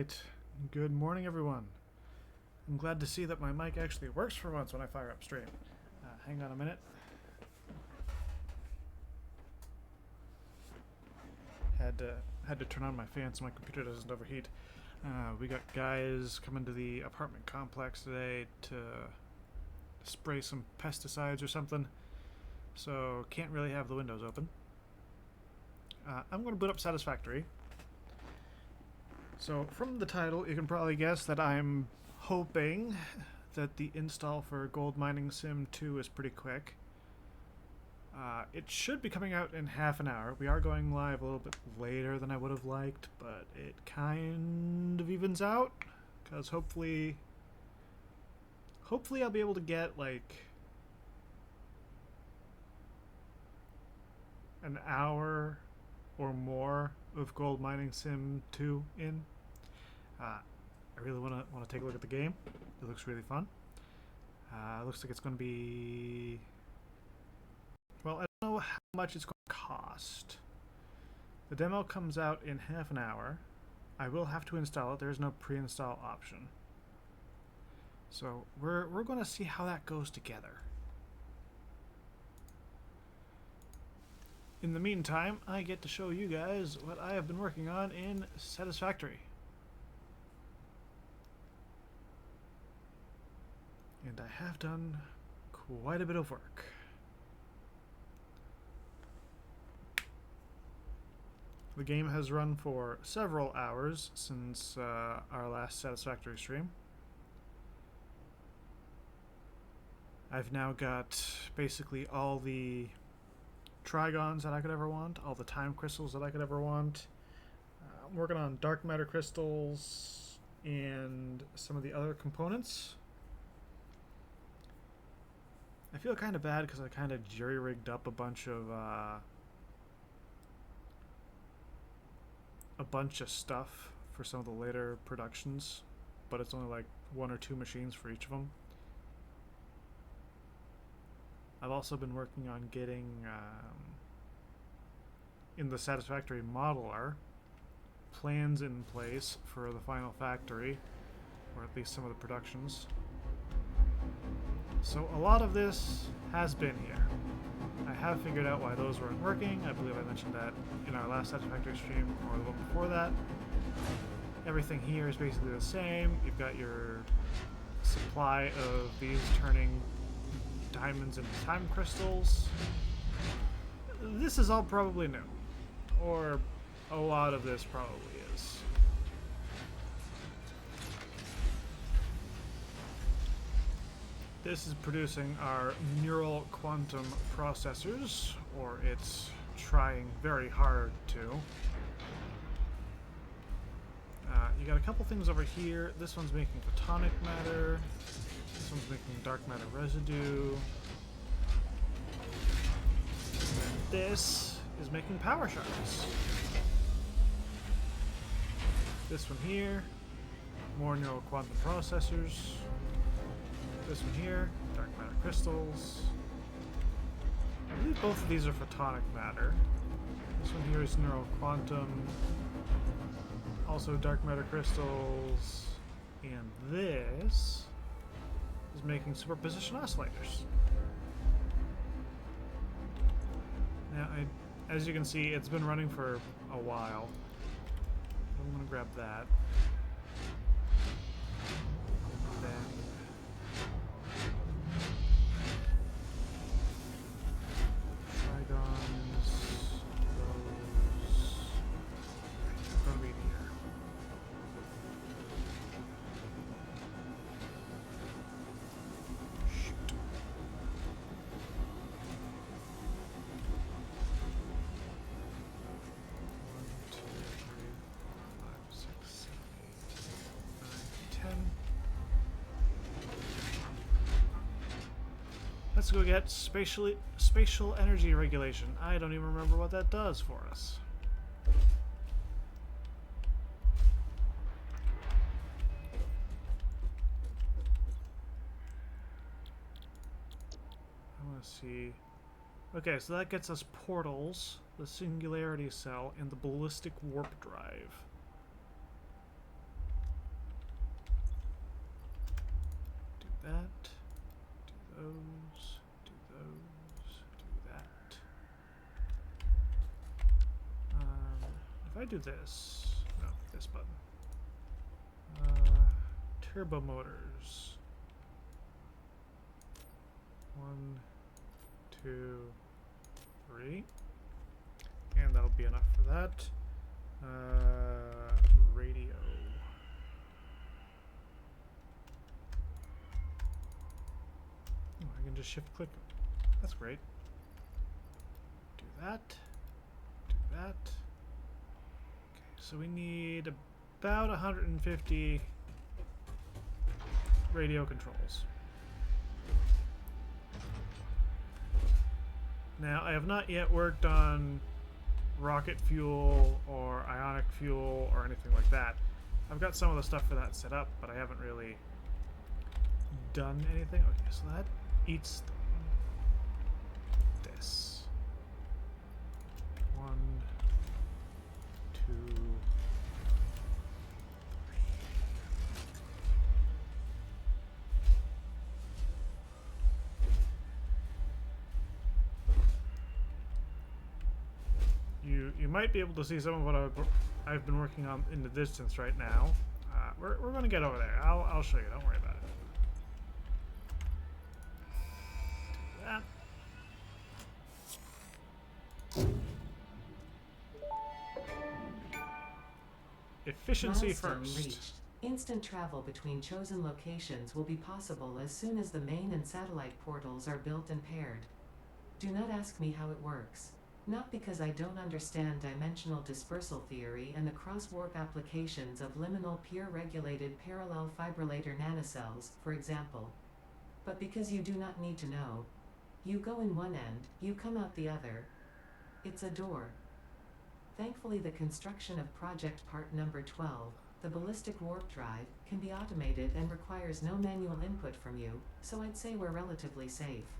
Alright, good morning everyone. I'm glad to see that my mic actually works for once when I fire up stream. Hang on a minute. Had to turn on my fan so my computer doesn't overheat. We got guys coming to the apartment complex today to spray some pesticides or something, so can't really have the windows open. I'm going to boot up Satisfactory. So from the title, you can probably guess that I'm hoping that the install for Gold Mining Sim 2 is pretty quick. It should be coming out in half an hour. We are going live a little bit later than I would have liked, but it kind of evens out, because hopefully I'll be able to get like an hour or more of Gold Mining Sim 2 in. I really want to take a look at the game. It looks really fun. It looks like it's going to be... Well, I don't know how much it's going to cost. The demo comes out in half an hour. I will have to install it. There's no pre-install option. So we're going to see how that goes together. In the meantime, I get to show you guys what I have been working on in Satisfactory. And I have done quite a bit of work. The game has run for several hours since our last Satisfactory stream. I've now got basically all the trigons that I could ever want, all the time crystals that I could ever want. I'm working on dark matter crystals and some of the other components. I feel kind of bad because I kind of jerry-rigged up a bunch of stuff for some of the later productions, but it's only like 1 or 2 machines for each of them. I've also been working on getting in the Satisfactory modeler plans in place for the final factory, or at least some of the productions. So a lot of this has been here. I have figured out why those weren't working. I believe I mentioned that in our last Satisfactory stream or the one before that. Everything here is basically the same. You've got your supply of these turning diamonds into time crystals. This is all probably new. Or a lot of this probably is. This is producing our neural quantum processors, or it's trying very hard to. You got a couple things over here. This one's making photonic matter. This one's making dark matter residue. And this is making power shards. This one here, more neural quantum processors. This one here, dark matter crystals. I believe both of these are photonic matter. This one here is neural quantum. Also dark matter crystals. And this is making superposition oscillators. Now, as you can see, it's been running for a while. I'm going to grab that. Then let's go get spatial energy regulation. I don't even remember what that does for us. I want to see. Okay, so that gets us portals, the singularity cell, and the ballistic warp drive. that. Do those. Do those. Do that. If I do this, no, this button. Turbo motors. 1, 2, 3. And that'll be enough for that. Radio. Oh, I can just shift click. That's great. Do that. Do that. Okay, so we need about 150 radio controls. Now, I have not yet worked on rocket fuel or ionic fuel or anything like that. I've got some of the stuff for that set up, but I haven't really done anything. Okay, so that eats this. 1, 2, 3. You might be able to see some of what I've been working on in the distance right now. We're going to get over there. I'll show you. Don't worry about it. Do that. Efficiency Milestone first. reached. Instant travel between chosen locations will be possible as soon as the main and satellite portals are built and paired. Do not ask me how it works. Not because I don't understand dimensional dispersal theory and the cross-warp applications of liminal peer-regulated parallel fibrillator nanocells, for example, but because you do not need to know. You go in one end, you come out the other. It's a door. Thankfully, the construction of project part number 12, the ballistic warp drive, can be automated and requires no manual input from you, so I'd say we're relatively safe.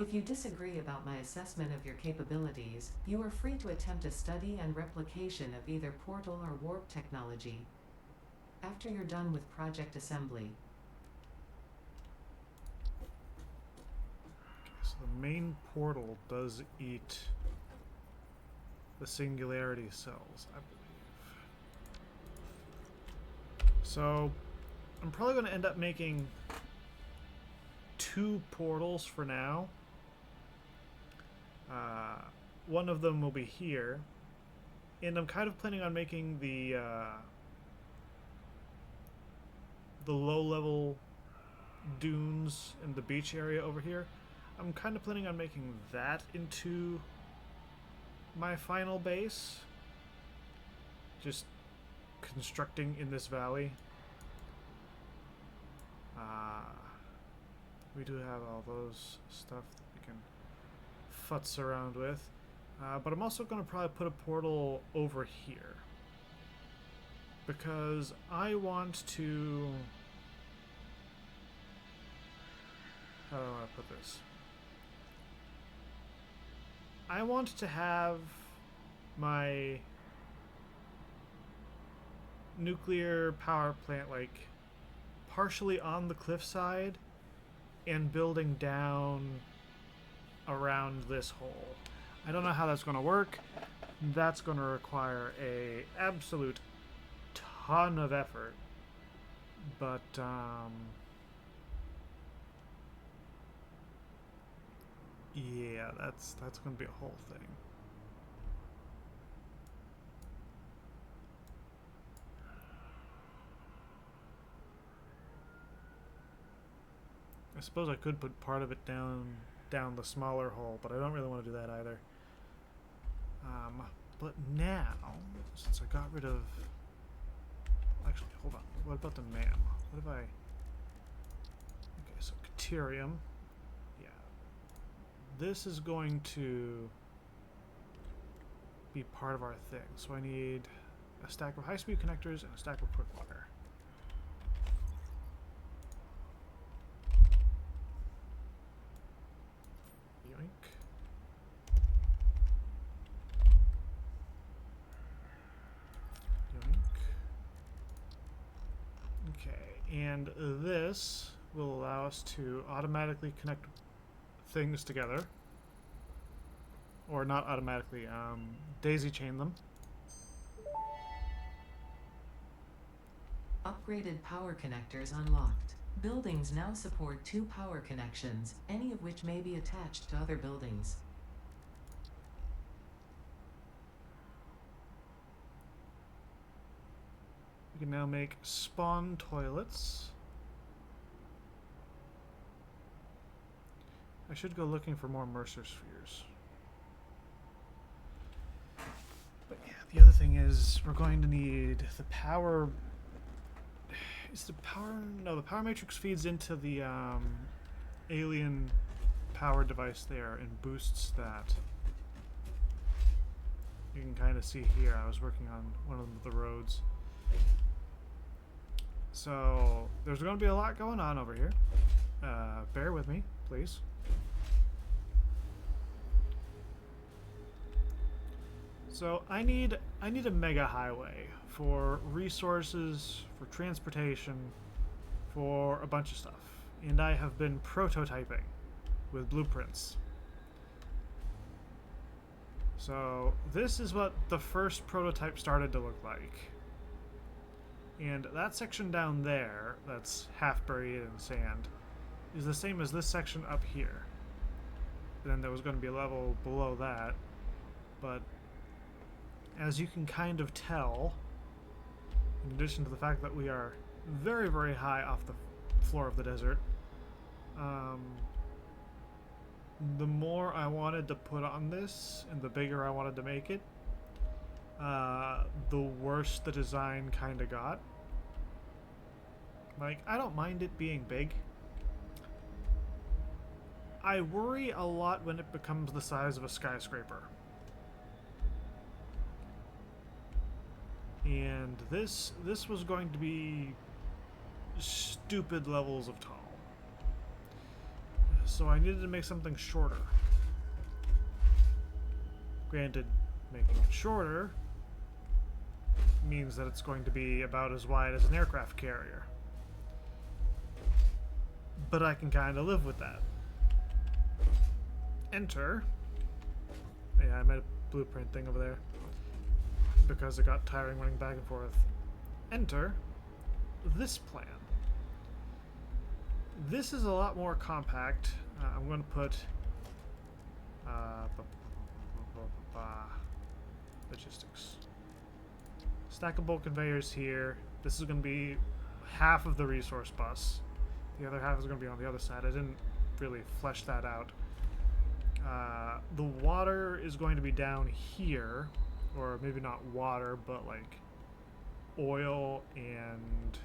If you disagree about my assessment of your capabilities, you are free to attempt a study and replication of either portal or warp technology. After you're done with project assembly. Okay, so the main portal does eat the singularity cells, I believe. So I'm probably going to end up making 2 portals for now. One of them will be here, and I'm kind of planning on making the low-level dunes in the beach area over here. I'm kind of planning on making that into my final base. Just constructing in this valley. We do have all those stuff that we can futz around with. But I'm also going to probably put a portal over here. Because I want to... How do I want to put this? I want to have my nuclear power plant like partially on the cliffside and building down around this hole. I don't know how that's going to work. That's going to require a absolute ton of effort. But yeah, that's going to be a whole thing. I suppose I could put part of it down the smaller hole, but I don't really want to do that either. But now, since I got rid of... Actually, hold on. What about the MAM? What if I... Okay, so Caterium. Yeah. This is going to be part of our thing. So I need a stack of high-speed connectors and a stack of quick wire. And this will allow us to automatically connect things together. Or not automatically, daisy chain them. Upgraded power connectors unlocked. Buildings now support 2 power connections, any of which may be attached to other buildings. We can now make spawn toilets. I should go looking for more Mercer spheres. But yeah, the other thing is we're going to need the power. Is the power? No, the power matrix feeds into the alien power device there and boosts that. You can kind of see here, I was working on one of the roads. So there's going to be a lot going on over here. Bear with me, please. So I need a mega highway for resources, for transportation, for a bunch of stuff. And I have been prototyping with blueprints. So this is what the first prototype started to look like. And that section down there, that's half buried in sand, is the same as this section up here. And then there was going to be a level below that. But as you can kind of tell, in addition to the fact that we are very, very high off the floor of the desert, the more I wanted to put on this and the bigger I wanted to make it, the worse the design kind of got. Like, I don't mind it being big. I worry a lot when it becomes the size of a skyscraper. And this was going to be stupid levels of tall. So I needed to make something shorter. Granted, making it shorter means that it's going to be about as wide as an aircraft carrier. But I can kind of live with that. Enter. Yeah, I made a blueprint thing over there because it got tiring running back and forth. Enter this plan. This is a lot more compact. I'm going to put logistics. Stackable conveyors here. This is going to be half of the resource bus. The other half is going to be on the other side. I didn't really flesh that out. The water is going to be down here, or maybe not water, but like oil and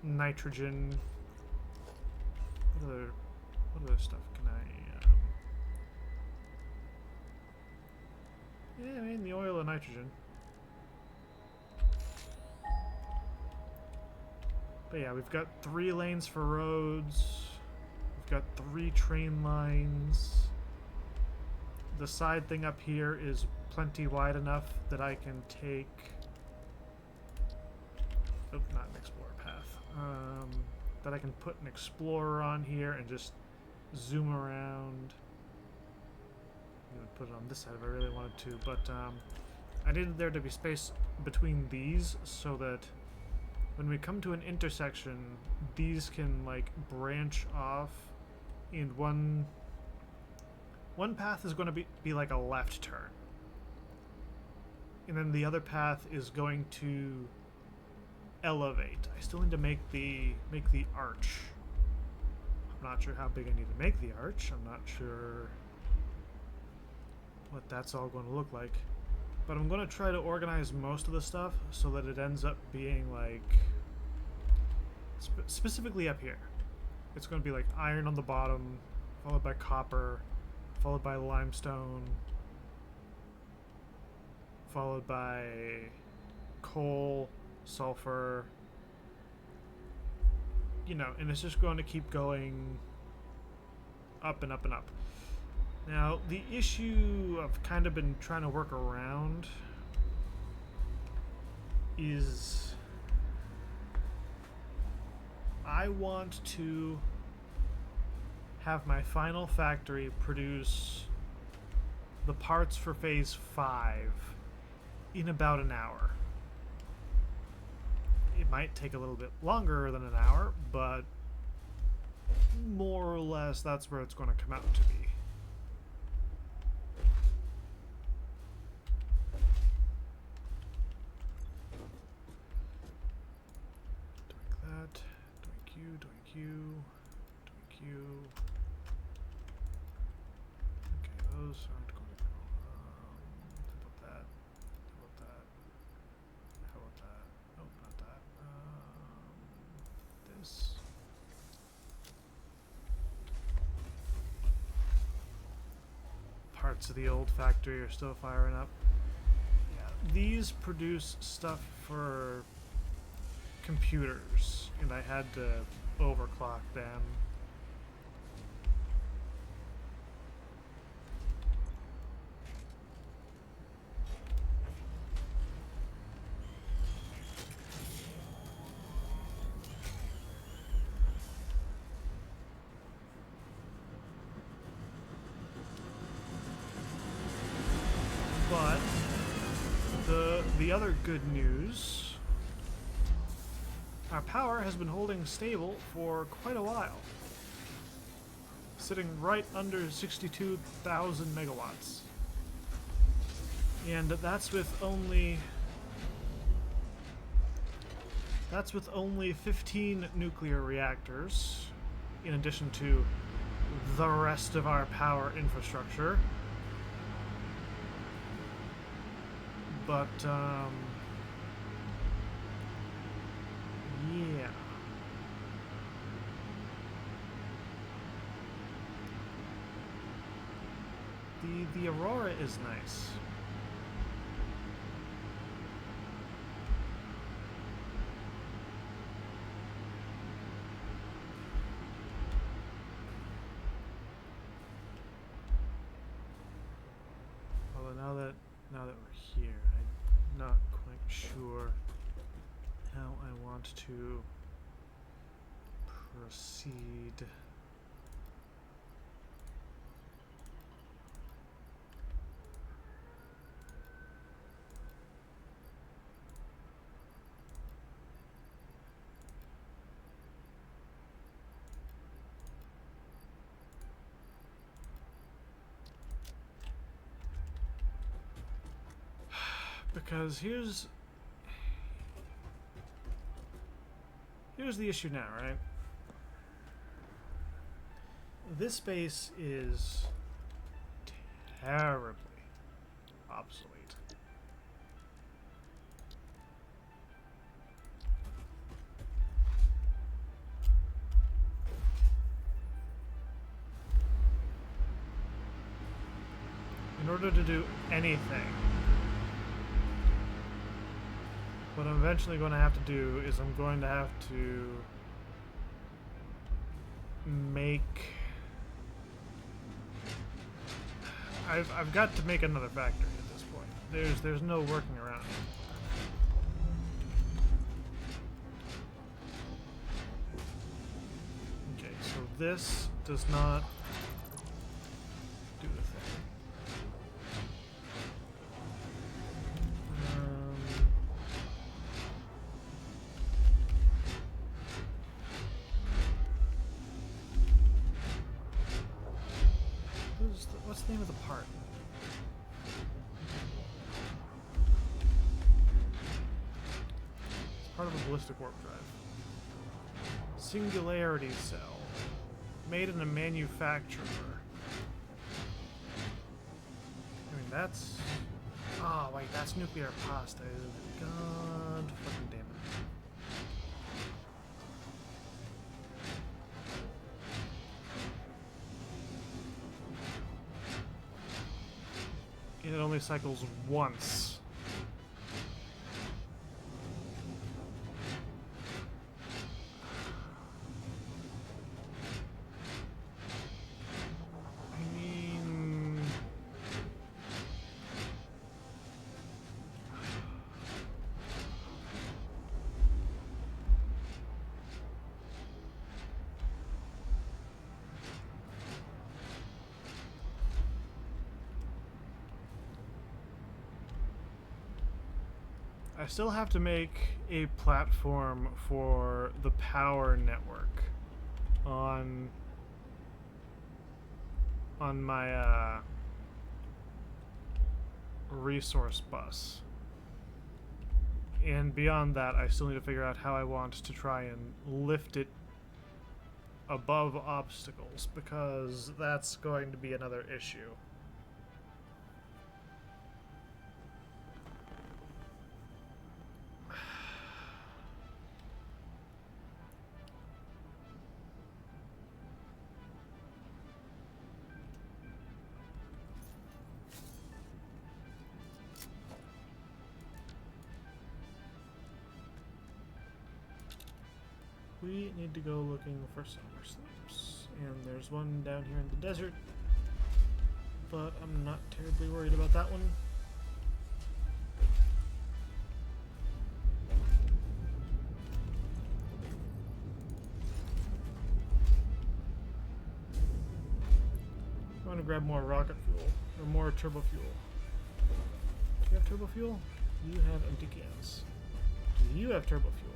nitrogen. What other stuff can I? Yeah, I mean the oil and nitrogen. But yeah, we've got 3 lanes for roads. We've got 3 train lines. The side thing up here is plenty wide enough that I can take... Oh, not an explorer path. That I can put an explorer on here and just zoom around. I'm going to put it on this side if I really wanted to, but I needed there to be space between these so that when we come to an intersection, these can like branch off, and one path is going to be like a left turn, and then the other path is going to elevate. I still need to make the arch. I'm not sure how big I need to make the arch. I'm not sure what that's all going to look like. But I'm going to try to organize most of the stuff so that it ends up being like... specifically up here. It's going to be like iron on the bottom, followed by copper, followed by limestone, followed by coal, sulfur, you know, and it's just going to keep going up and up and up. Now, the issue I've kind of been trying to work around is I I want to have my final factory produce the parts for phase 5 in about an hour. It might take a little bit longer than an hour, but more or less that's where it's going to come out to be. Doink that, doink you, doink you, doink you. Okay, those aren't going to go. How about that? How about that? How about that? Nope, not that. This. Parts of the old factory are still firing up. Yeah, these produce stuff for computers, and I had to overclock them. But the other good news, our power has been holding stable for quite a while, sitting right under 62,000 megawatts. And that's with only 15 nuclear reactors, in addition to the rest of our power infrastructure. But, yeah. The Aurora is nice. Although now that we're here, I'm not quite sure how I want to proceed. Because here's the issue now, right? This base is terribly obsolete. In order to do anything, what I'm eventually going to have to do is I'm going to have to make... I've got to make another factory at this point. There's no working around it. Okay, so this does not do the thing. What's the name of the part? It's part of a ballistic warp drive. Singularity cell. Made in a manufacturer. I mean, that's... Oh, wait, that's nuclear pasta. God fucking damn it. And it only cycles once. I mean... I still have to make a platform for the power network on my resource bus. And beyond that, I still need to figure out how I want to try and lift it above obstacles, because that's going to be another issue. We need to go looking for summer slopes, and there's one down here in the desert, but I'm not terribly worried about that one. I'm gonna grab more rocket fuel, or more turbo fuel. Do you have turbo fuel? You have empty cans. Do you have turbo fuel?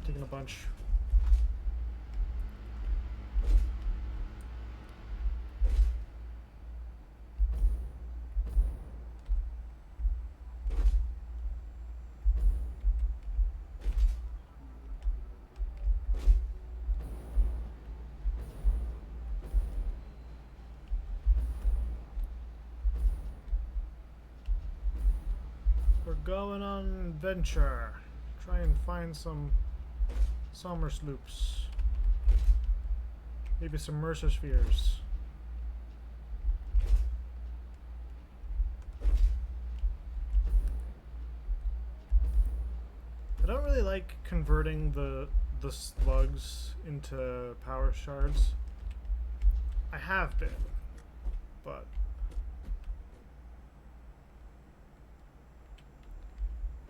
Taking a bunch. We're going on an adventure. Try and find some summer sloops. Maybe some Mercer spheres. I don't really like converting the slugs into power shards. I have been, but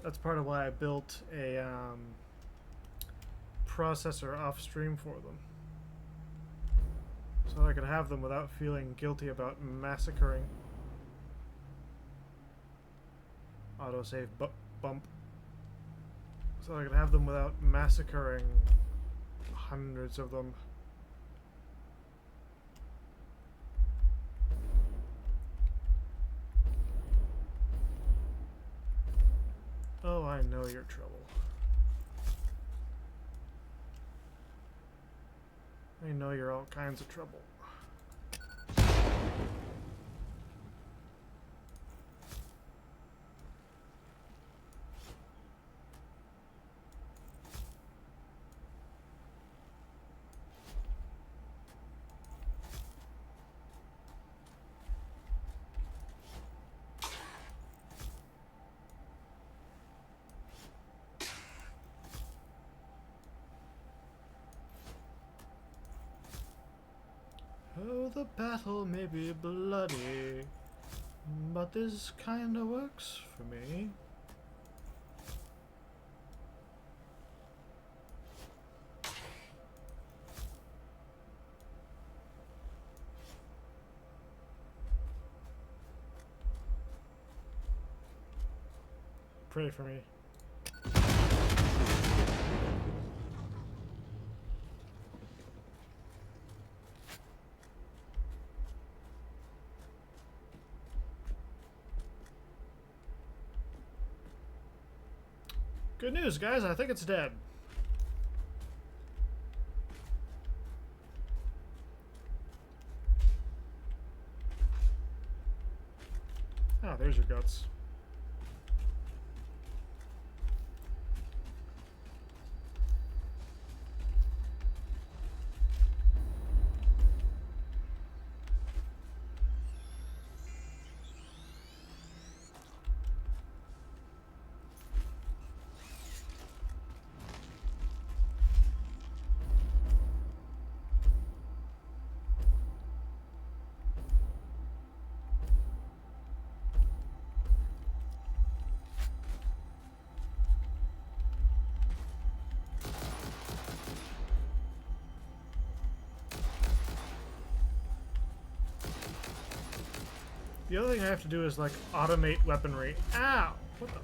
that's part of why I built a processor off stream for them, so I could have them without feeling guilty about massacring. Autosave bump. So I could have them without massacring hundreds of them. Oh, I know your trouble. I know you're all kinds of trouble. Oh, the battle may be bloody, but this kinda works for me. Pray for me. Good news, guys. I think it's dead. Ah, there's your guts. The other thing I have to do is like automate weaponry. Ow! What the?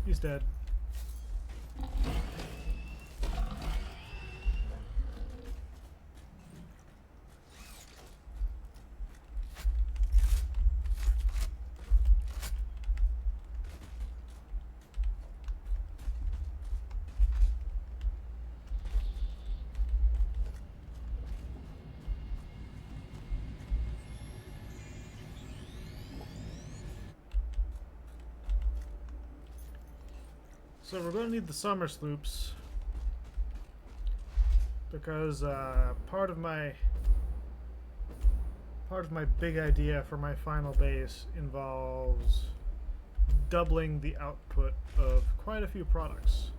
He's dead. So we're going to need the summer sloops because part of my big idea for my final base involves doubling the output of quite a few products.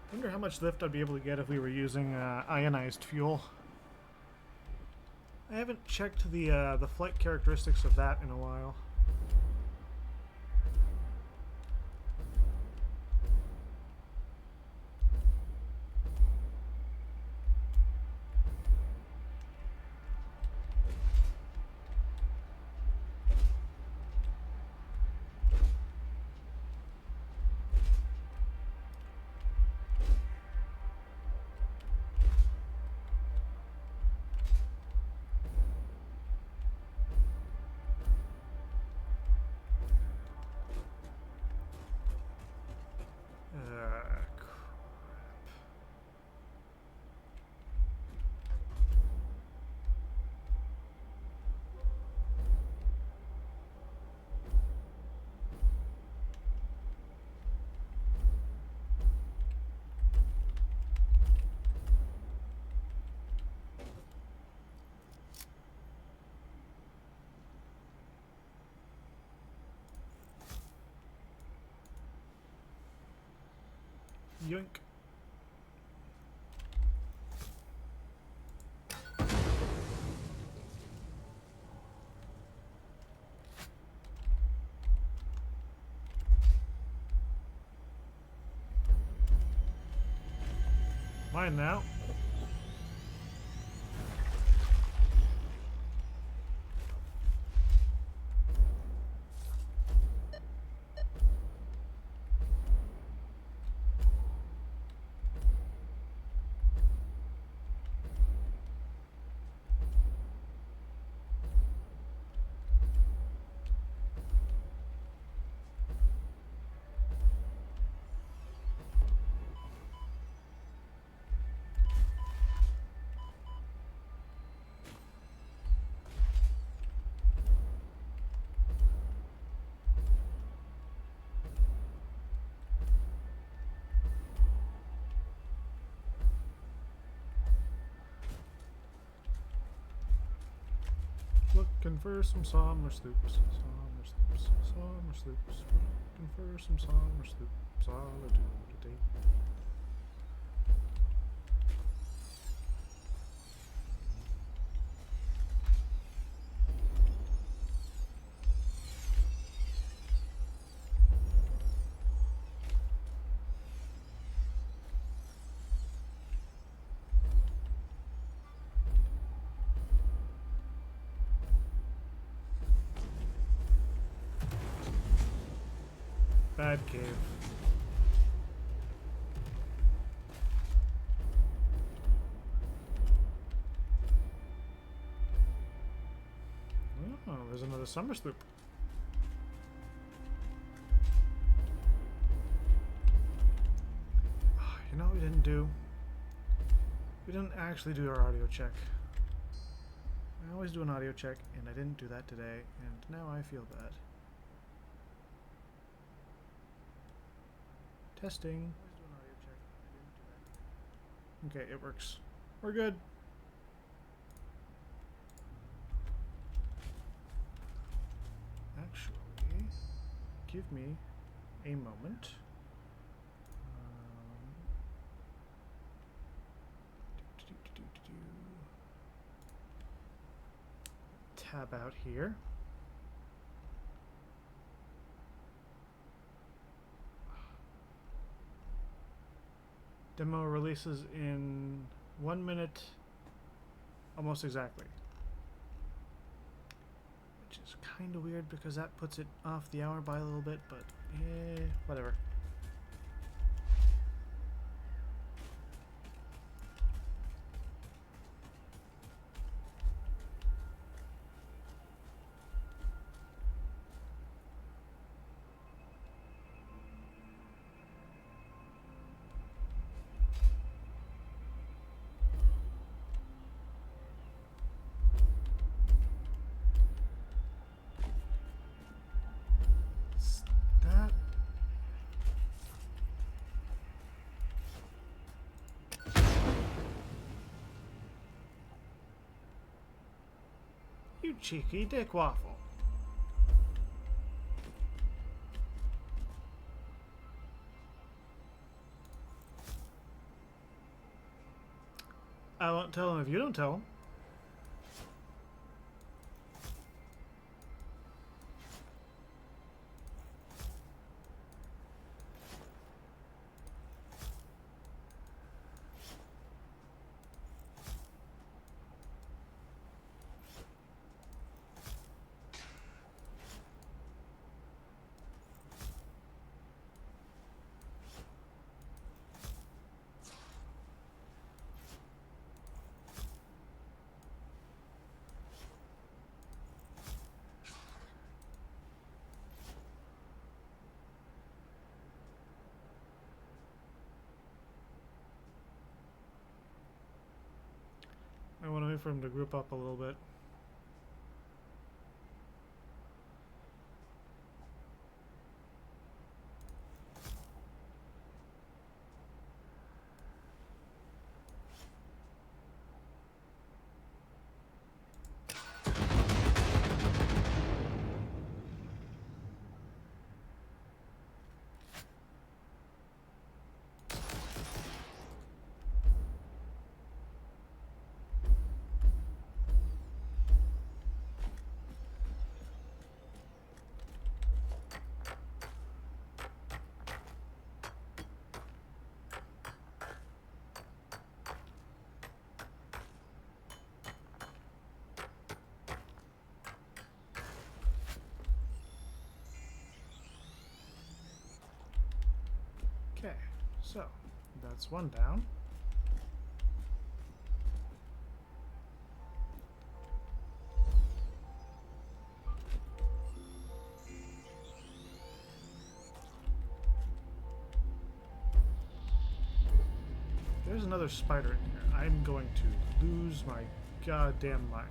I wonder how much lift I'd be able to get if we were using ionized fuel. I haven't checked the flight characteristics of that in a while. Crap. Yoink. Mine now. Looking for some summer sloops, summer sloops, summer sloops. Looking for some summer sloops, all I do today. Bad cave. summer sloop. Oh, you know what we didn't do? We didn't actually do our audio check. I always do an audio check, and I didn't do that today, and now I feel bad. Testing. Okay, it works. We're good. Actually, give me a moment. Tab out here. Demo releases in 1 minute, almost exactly. Which is kind of weird because that puts it off the hour by a little bit, but whatever. That you cheeky dick waffle. I won't tell him if you don't tell him. I want to wait for him to group up a little bit. Okay, so that's one down. There's another spider in here. I'm going to lose my goddamn mind.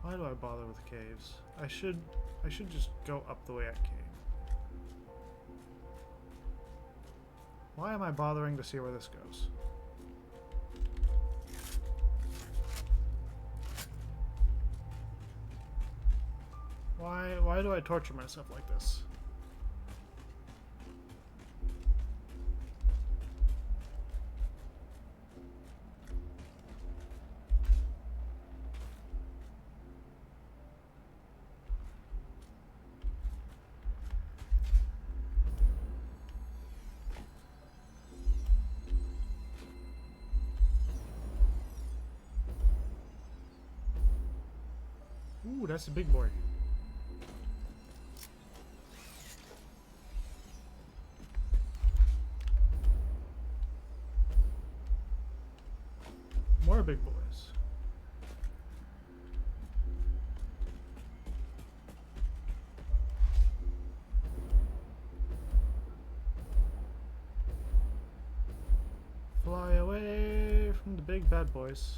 Why do I bother with caves? I should just go up the way I came. Why am I bothering to see where this goes? Why do I torture myself like this? that's a big boy. More big boys. Fly away from the big bad boys.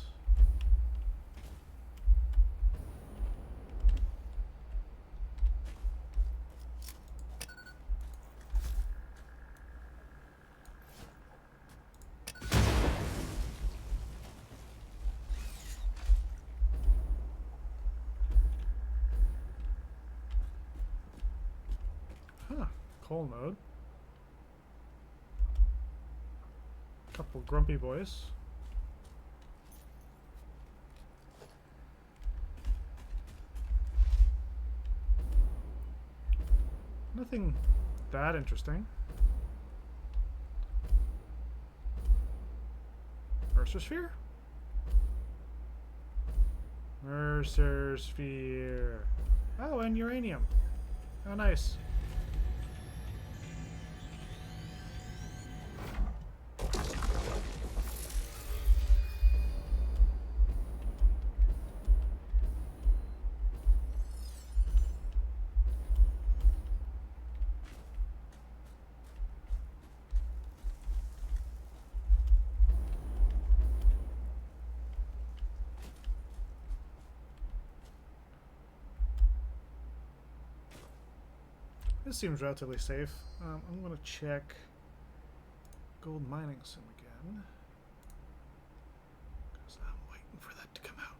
Huh, coal mode. Couple grumpy boys. Nothing that interesting. Mercer Sphere? Mercer Sphere. Oh, and uranium. How nice. This seems relatively safe. I'm going to check gold mining sim again. Because I'm waiting for that to come out.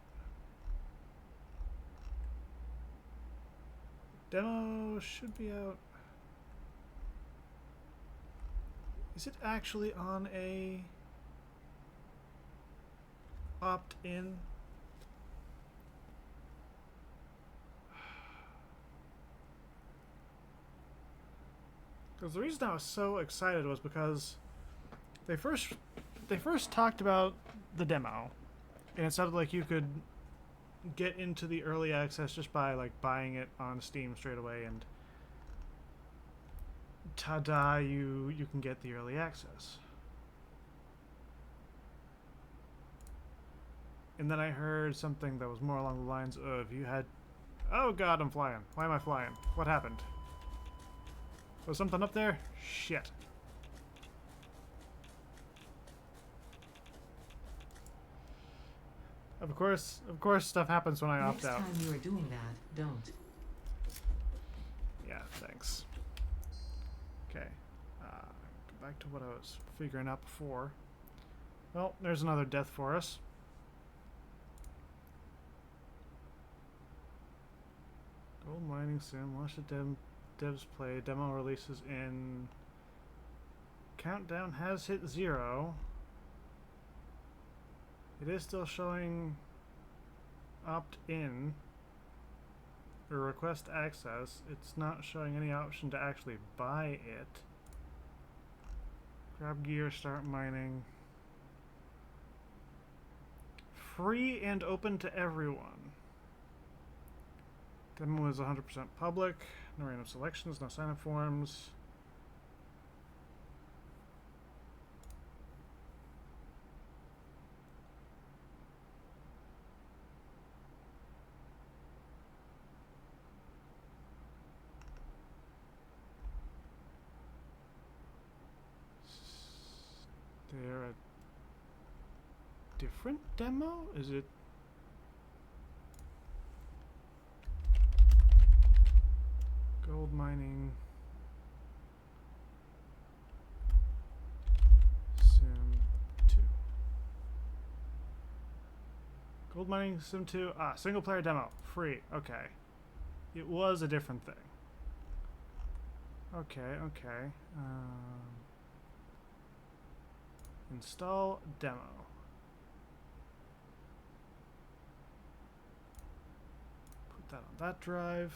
Demo should be out. Is it actually on a opt-in? Because the reason I was so excited was because they first talked about the demo, and it sounded like you could get into the early access just by like buying it on Steam straight away, and ta-da, you can get the early access. And then I heard something that was more along the lines of you had... Oh god, I'm flying. Why am I flying? What happened? Was something up there? Shit. Of course, stuff happens when I opt out. Next time you are doing that, don't. Yeah, thanks. Okay. Go back to what I was figuring out before. Well, there's another death for us. Gold mining sim. Watch the devs play. Demo releases in... Countdown has hit 0. It is still showing opt-in or request access. It's not showing any option to actually buy it. Grab gear, start mining. Free and open to everyone. Demo is 100% public. No random selections, no sign-up forms. There a different demo? Is it? Gold mining sim 2. Gold mining sim 2. Ah, single player demo. Free. Okay. It was a different thing. Okay. Install demo. Put that on that drive.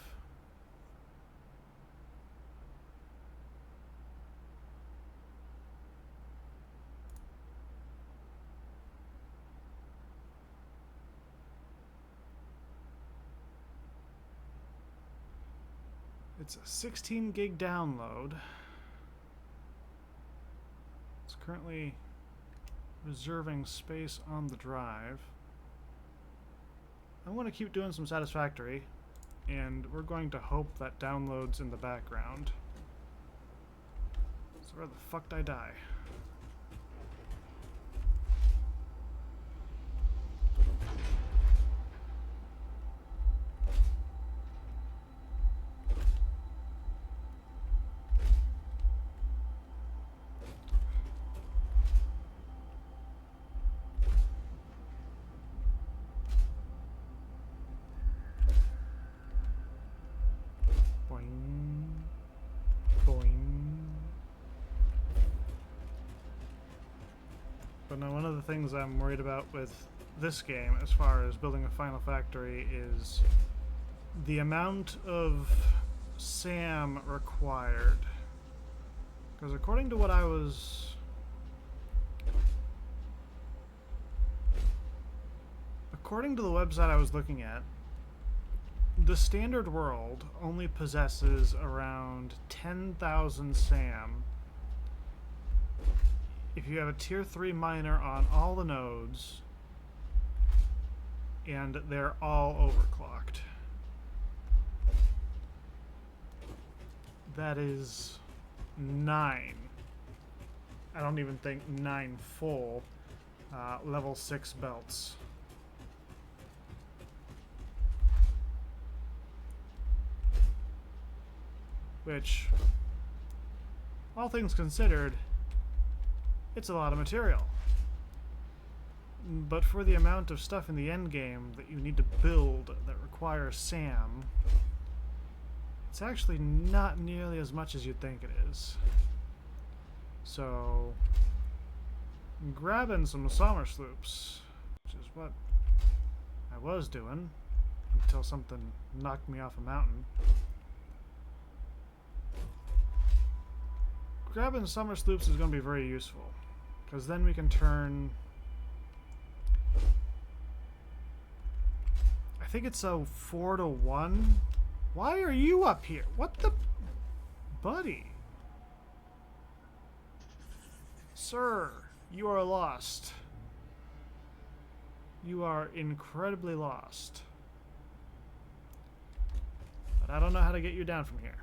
It's a 16 gig download. It's currently reserving space on the drive. I want to keep doing some Satisfactory, and we're going to hope that downloads in the background. So where the fuck did I die? But now one of the things I'm worried about with this game, as far as building a final factory, is the amount of SAM required. Because according to what I was... According to the website I was looking at, the standard world only possesses around 10,000 SAM if you have a tier 3 miner on all the nodes and they're all overclocked. That is 9. I don't even think 9 full level 6 belts. Which, all things considered, it's a lot of material. But for the amount of stuff in the endgame that you need to build that requires SAM, it's actually not nearly as much as you'd think it is. So, grabbing some summer sloops, which is what I was doing until something knocked me off a mountain. Grabbing summer sloops is going to be very useful, because then we can turn... I think it's a 4-to-1. Why are you up here? What the... Buddy. Sir, you are lost. You are incredibly lost. But I don't know how to get you down from here.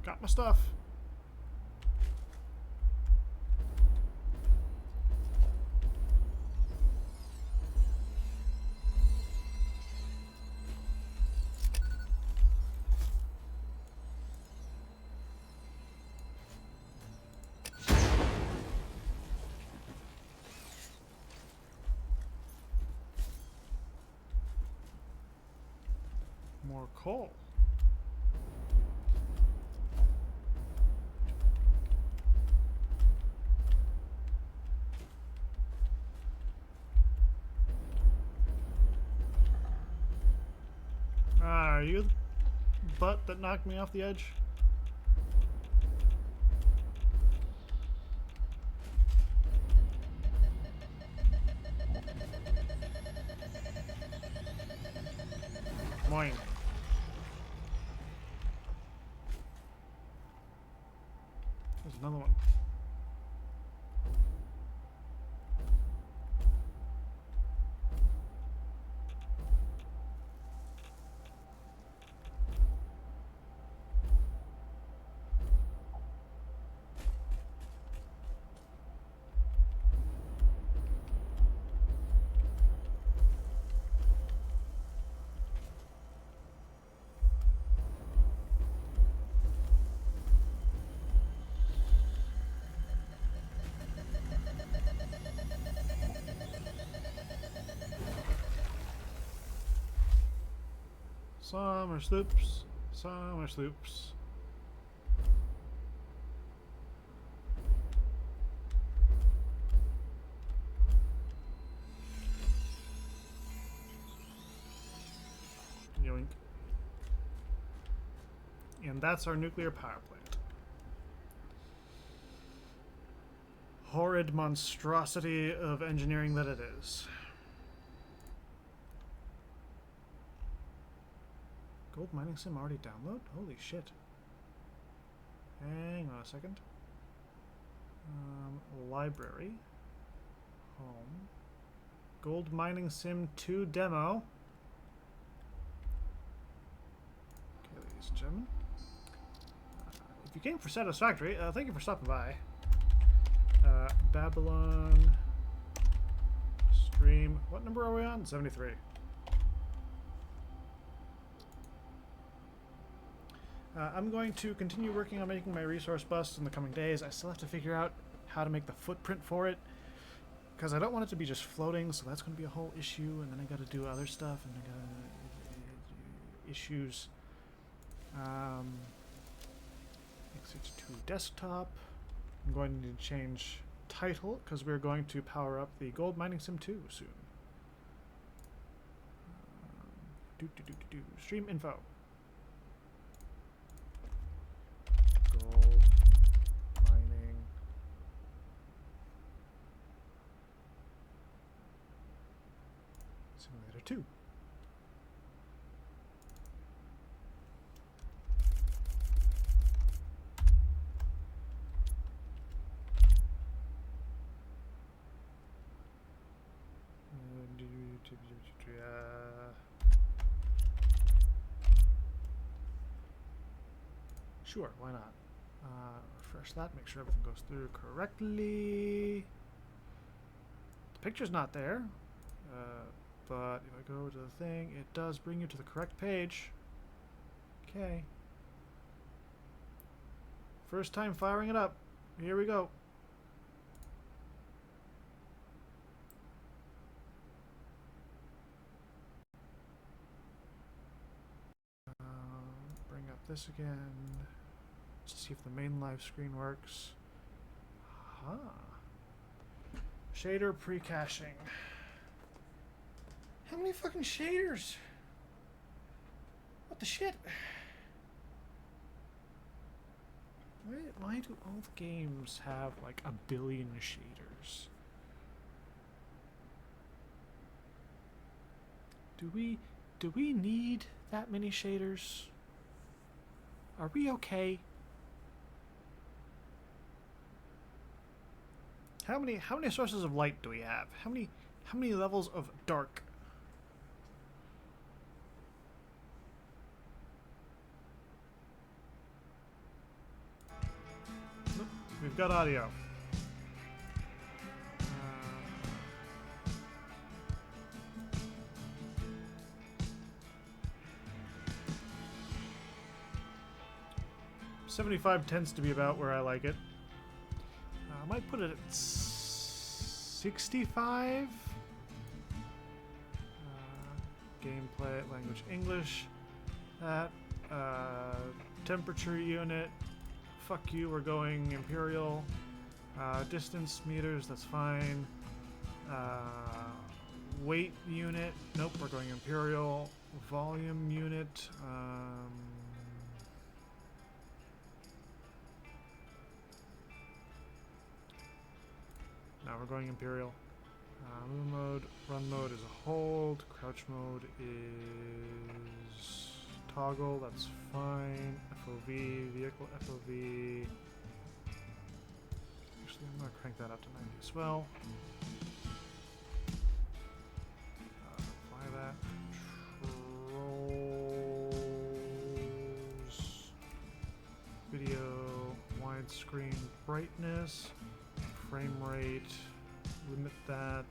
Got my stuff. More coal. Are you the butt that knocked me off the edge? Moin. There's another one. Summer sloops. Summer sloops. Yoink. And that's our nuclear power plant. Horrid monstrosity of engineering that it is. Gold mining sim already download? Holy shit. Hang on a second. Library. Home. Gold mining sim 2 demo. Okay, ladies and gentlemen. If you came for Satisfactory, thank you for stopping by. Babylon stream. What number are we on? 73. I'm going to continue working on making my resource bus in the coming days. I still have to figure out how to make the footprint for it, because I don't want it to be just floating, so that's going to be a whole issue, and then I got to do other stuff, and I got to issues. X62 desktop. I'm going to change title because we're going to power up the gold mining sim 2 soon. Stream info. Gold mining simulator 2. Sure, why not? Refresh that, make sure everything goes through correctly. The picture's not there, but if I go to the thing, it does bring you to the correct page. Okay. First time firing it up. Here we go. Bring up this again. Let's see if the main live screen works. Huh. Shader pre-caching. How many fucking shaders? What the shit? Why do all the games have like a billion shaders? Do we need that many shaders? Are we okay? How many sources of light do we have? How many levels of dark? Nope, we've got audio. 75 tends to be about where I like it. I might put it at 65. Gameplay, language English. That. Temperature unit. Fuck you, we're going Imperial. Distance meters, that's fine. Weight unit. Nope, we're going Imperial. Volume unit. Now we're going Imperial. Move mode, run mode is a hold, crouch mode is toggle, that's fine. FOV, vehicle FOV. Actually, I'm going to crank that up to 90 as well. Apply that. Controls. Video, widescreen brightness. Frame rate, limit that.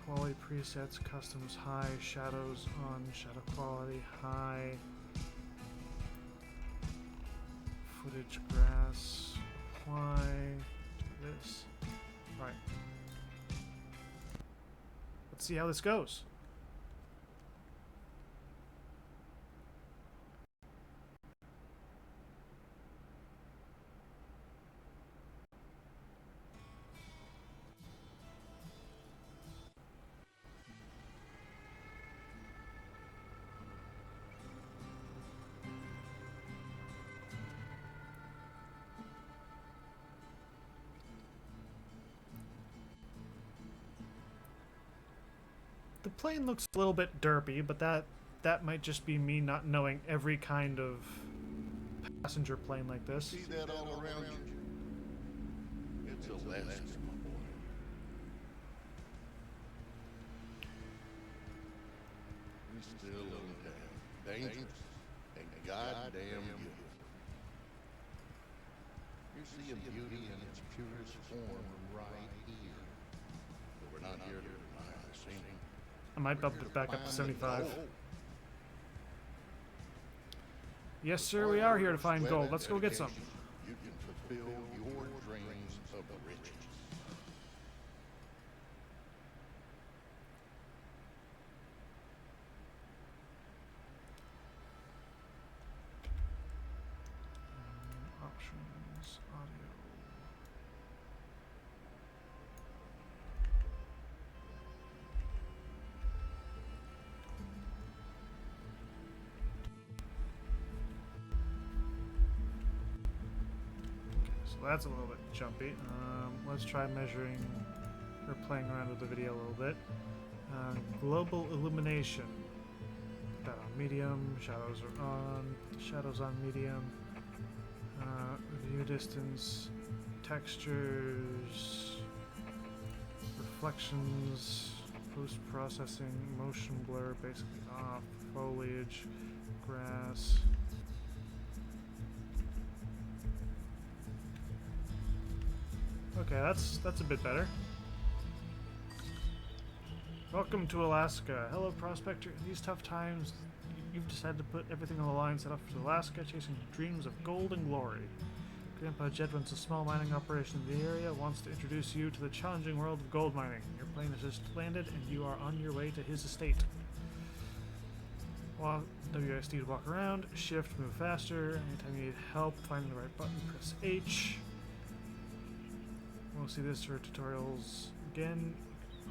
Quality presets, customs high, shadows on, shadow quality high. Footage grass, apply, do this. Right. Let's see how this goes. plane looks a little bit derpy, but that might just be me not knowing every kind of passenger plane like this. See that all around you? It's Alaska, my boy. We still in town. Dangerous and goddamn beautiful. You're seeing beauty in its purest form right here. But we're not here to deny the scene. I might bump it back up to 75. Yes, sir, we are here to find gold. Let's go get some. You can fulfill your dreams of riches. Options, audio. So that's a little bit jumpy. Let's try measuring or playing around with the video a little bit. Global illumination. Put that on medium. Shadows are on. Put the shadows on medium. View distance. Textures. Reflections. Post-processing. Motion blur basically off. Foliage. Grass. Okay, that's a bit better. Welcome to Alaska. Hello, prospector. In these tough times, you've decided to put everything on the line, set off for Alaska, chasing dreams of gold and glory. Grandpa Jed runs a small mining operation in the area, wants to introduce you to the challenging world of gold mining. Your plane has just landed, and you are on your way to his estate. While WSD to walk around, shift, move faster. Anytime you need help finding the right button, press H. We'll see this for tutorials again.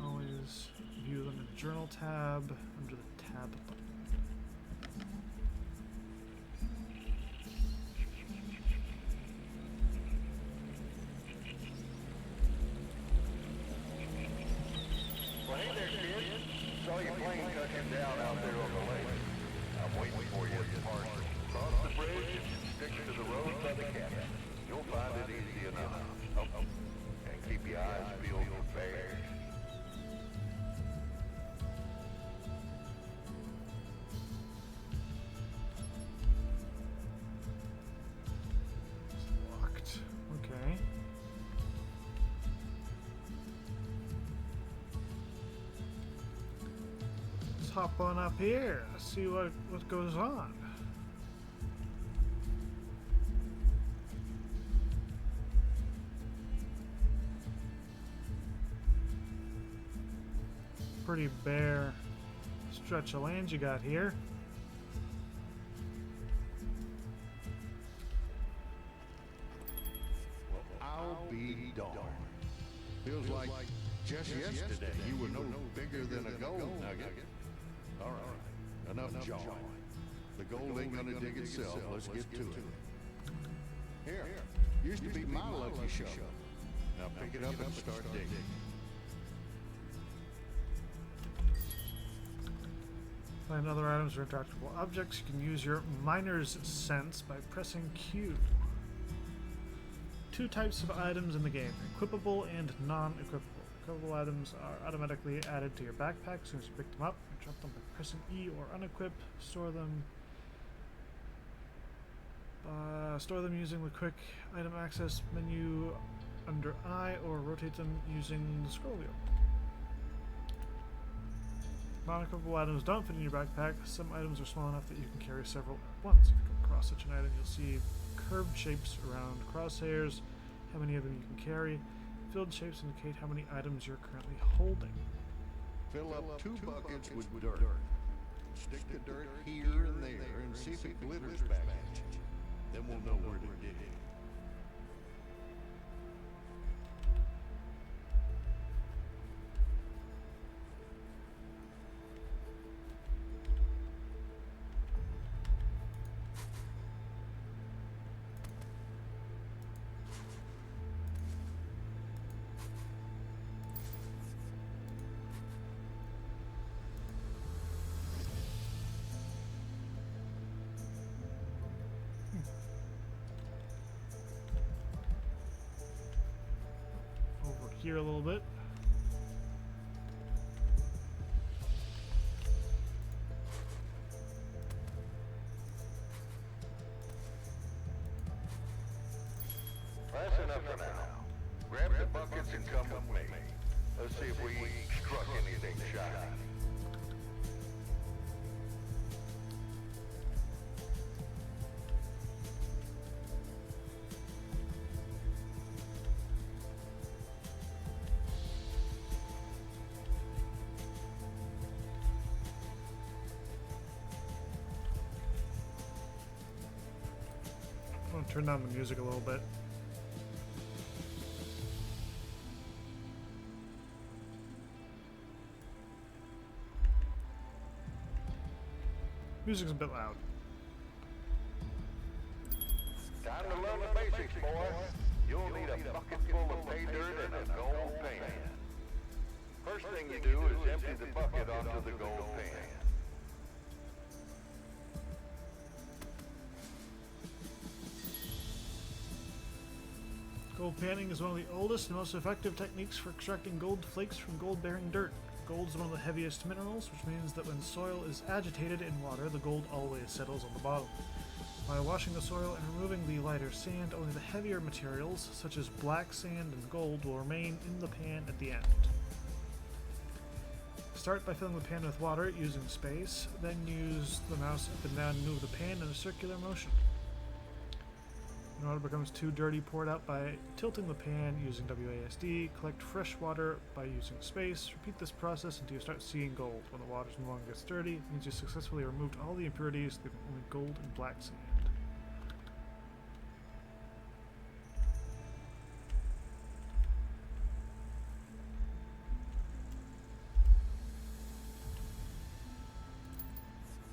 Always view them in the journal tab under the tab button. Well, hey there, kid. Saw your plane touching down out there on the lake. I'm waiting for you at the park. Cross the bridge and stick to the road by the cabin. You'll find it easy enough. Oh. And keep your eyes peeled for bears. Locked. Okay. Let's hop on up here. See what goes on. Pretty bare stretch of land you got here. Well, I'll be darned. Feels like just yesterday you were no bigger than a gold nugget. All right, enough jawing. The gold ain't gonna dig itself. Let's get to it. Here, used to be my lucky shovel. Now pick it up and start digging. Find other items or interactable objects. You can use your miner's sense by pressing Q. Two types of items in the game, equipable and non-equipable. Equipable items are automatically added to your backpack as soon as you pick them up. Drop them by pressing E or unequip. Store them using the quick item access menu under I, or rotate them using the scroll wheel. Non-equipable items don't fit in your backpack. Some items are small enough that you can carry several at once. If you come across such an item, you'll see curved shapes around crosshairs, how many of them you can carry. Filled shapes indicate how many items you're currently holding. Fill up 2 buckets with dirt. Stick the dirt here and there and see if it glitters back at you. Then we'll know where to dig it. here a little bit. That's enough for now. Grab the buckets and come with me. Let's see if we struck anything shiny. I'm gonna turn down the music a little bit. Music's a bit loud. Time to learn the basics, boy. You'll need a bucket full of pay dirt and a gold pan. First thing you do is empty the bucket onto the gold pan. Gold panning is one of the oldest and most effective techniques for extracting gold flakes from gold-bearing dirt. Gold is one of the heaviest minerals, which means that when soil is agitated in water, the gold always settles on the bottom. By washing the soil and removing the lighter sand, only the heavier materials, such as black sand and gold, will remain in the pan at the end. Start by filling the pan with water using space, then use the mouse up and down to move the pan in a circular motion. When water becomes too dirty, pour it out by tilting the pan using WASD. Collect fresh water by using space. Repeat this process until you start seeing gold. When the water no longer gets dirty, it means you successfully removed all the impurities, leaving only gold and black sand.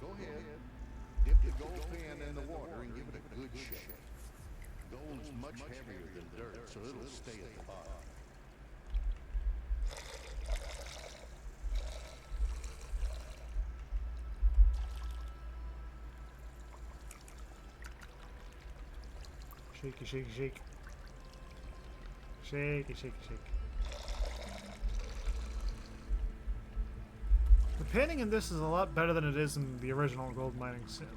Go ahead, dip the gold pan in the water and give it a good shake. Gold's much heavier than dirt, so it'll stay at the bottom. Shaky, shaky, shake. Shaky, shaky, shake. The panning in this is a lot better than it is in the original gold mining sim.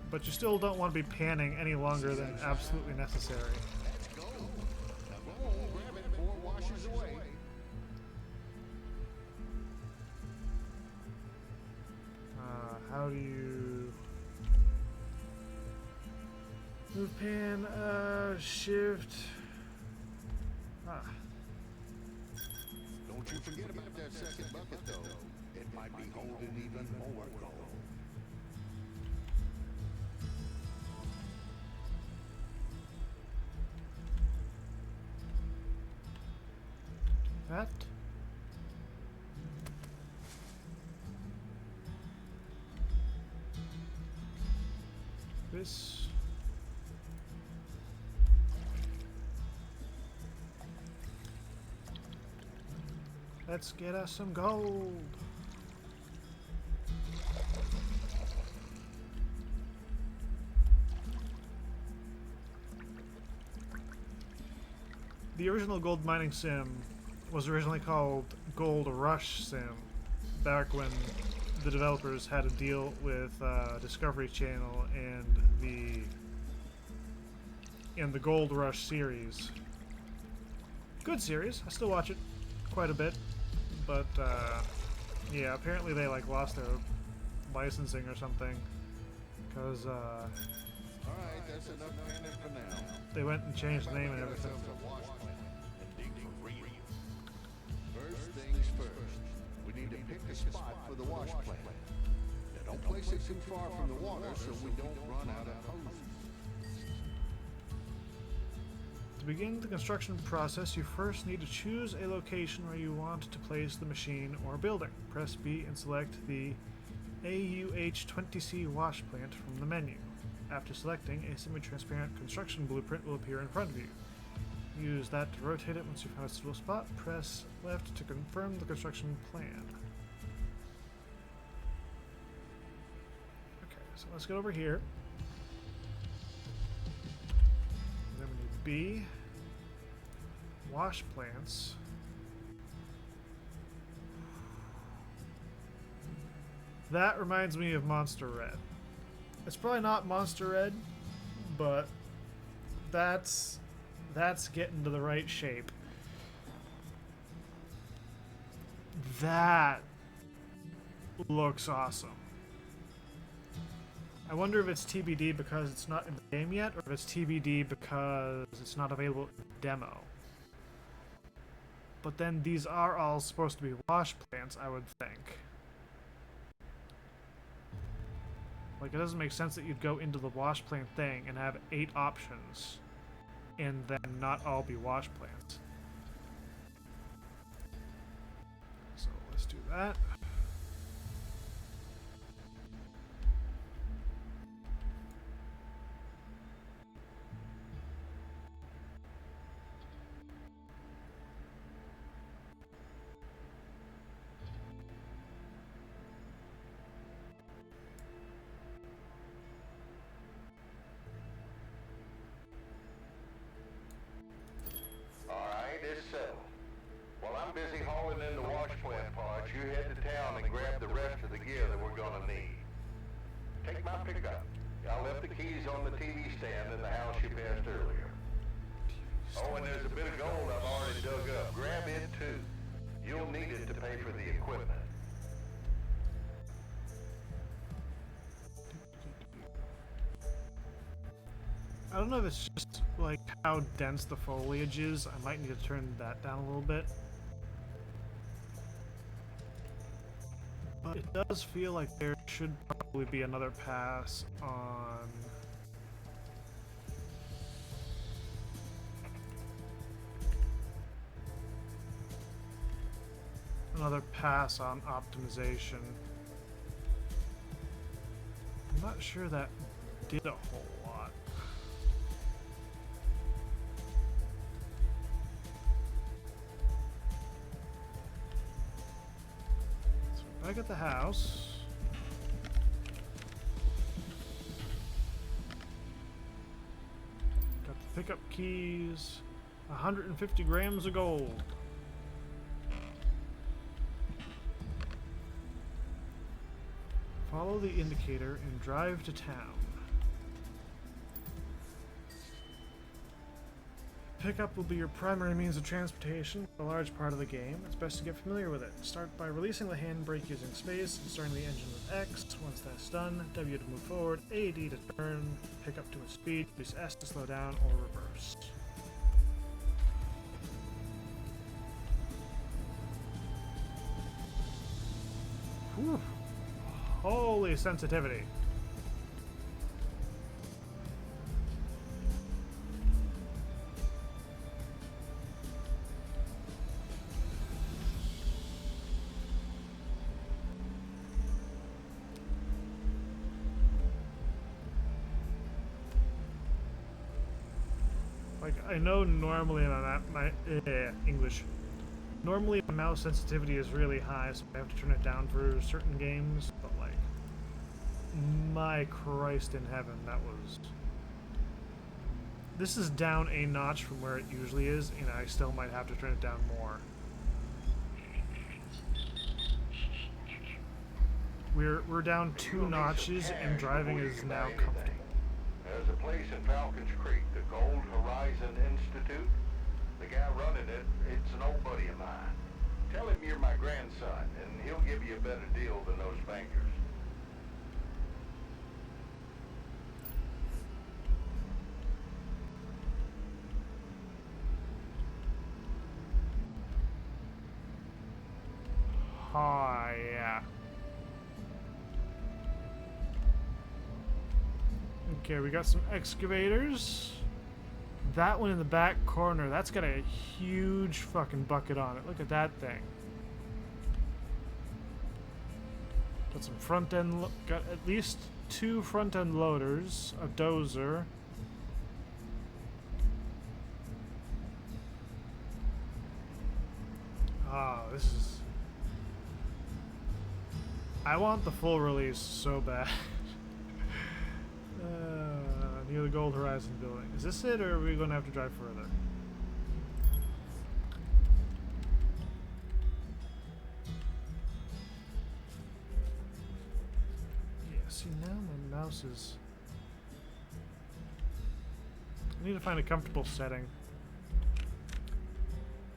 But you still don't want to be panning any longer than absolutely necessary. Let's go. Now go on, grab it before it washes away. How do you move pan? Shift. Don't you forget about that second bucket, though. It might be holding even more gold. That. This. Let's get us some gold. The original gold mining sim was originally called Gold Rush Sim, back when the developers had a deal with Discovery Channel and the Gold Rush series. Good series. I still watch it quite a bit, but yeah, apparently they lost their licensing or something because All right, that's enough panning for now. they went and changed the name and everything. First things first, we need to pick a spot for the wash plant. Now don't place it too far from the water so we don't run out of hoses. To begin the construction process, you first need to choose a location where you want to place the machine or building. Press B and select the AUH-20C wash plant from the menu. After selecting, a semi-transparent construction blueprint will appear in front of you. Use that to rotate it. Once you find a suitable spot, press left to confirm the construction plan. Okay, so let's get over here. Then we need B. wash plants. That reminds me of Monster Red. It's probably not Monster Red, but that's getting to the right shape. That looks awesome. I wonder if it's TBD because it's not in the game yet, or if it's TBD because it's not available in the demo. But then these are all supposed to be wash plants, I would think. Like, it doesn't make sense that you'd go into the wash plant thing and have 8 options and then not all be wash plants. So let's do that. Alright, it's settled. While I'm busy hauling in the wash plant parts, you head to town and grab the rest of the gear that we're gonna need. Take my pickup. I left the keys on the TV stand in the house you passed earlier. Oh, and there's a bit of gold I've already dug up. Grab it too. You'll need it to pay for the equipment. I don't know if it's just like how dense the foliage is. I might need to turn that down a little bit. But it does feel like there should probably be another pass on optimization. I'm not sure that did a whole lot. So back at the house. Got the pickup keys. 150 grams of gold. Follow the indicator and drive to town. Pickup will be your primary means of transportation for a large part of the game. It's best to get familiar with it. Start by releasing the handbrake using space and starting the engine with X. Once that's done, W to move forward, AD to turn, pick up to a speed, use S to slow down or reverse. Whew. Holy sensitivity. Like, I know normally my English. Normally my mouse sensitivity is really high, so I have to turn it down for certain games, but like, my Christ in heaven, that was... This is down a notch from where it usually is, and I still might have to turn it down more. We're down 2 notches, and driving is now comfortable. There's a place in Falcons Creek, the Gold Horizon Institute. The guy running it, it's an old buddy of mine. Tell him you're my grandson, and he'll give you a better deal than those bankers. Oh, yeah. Okay, we got some excavators. That one in the back corner, that's got a huge fucking bucket on it. Look at that thing. Got some front end, got at least 2 front end loaders, a dozer. Ah, this is... I want the full release so bad. Near the Gold Horizon building. Is this it, or are we going to have to drive further? houses. I need to find a comfortable setting.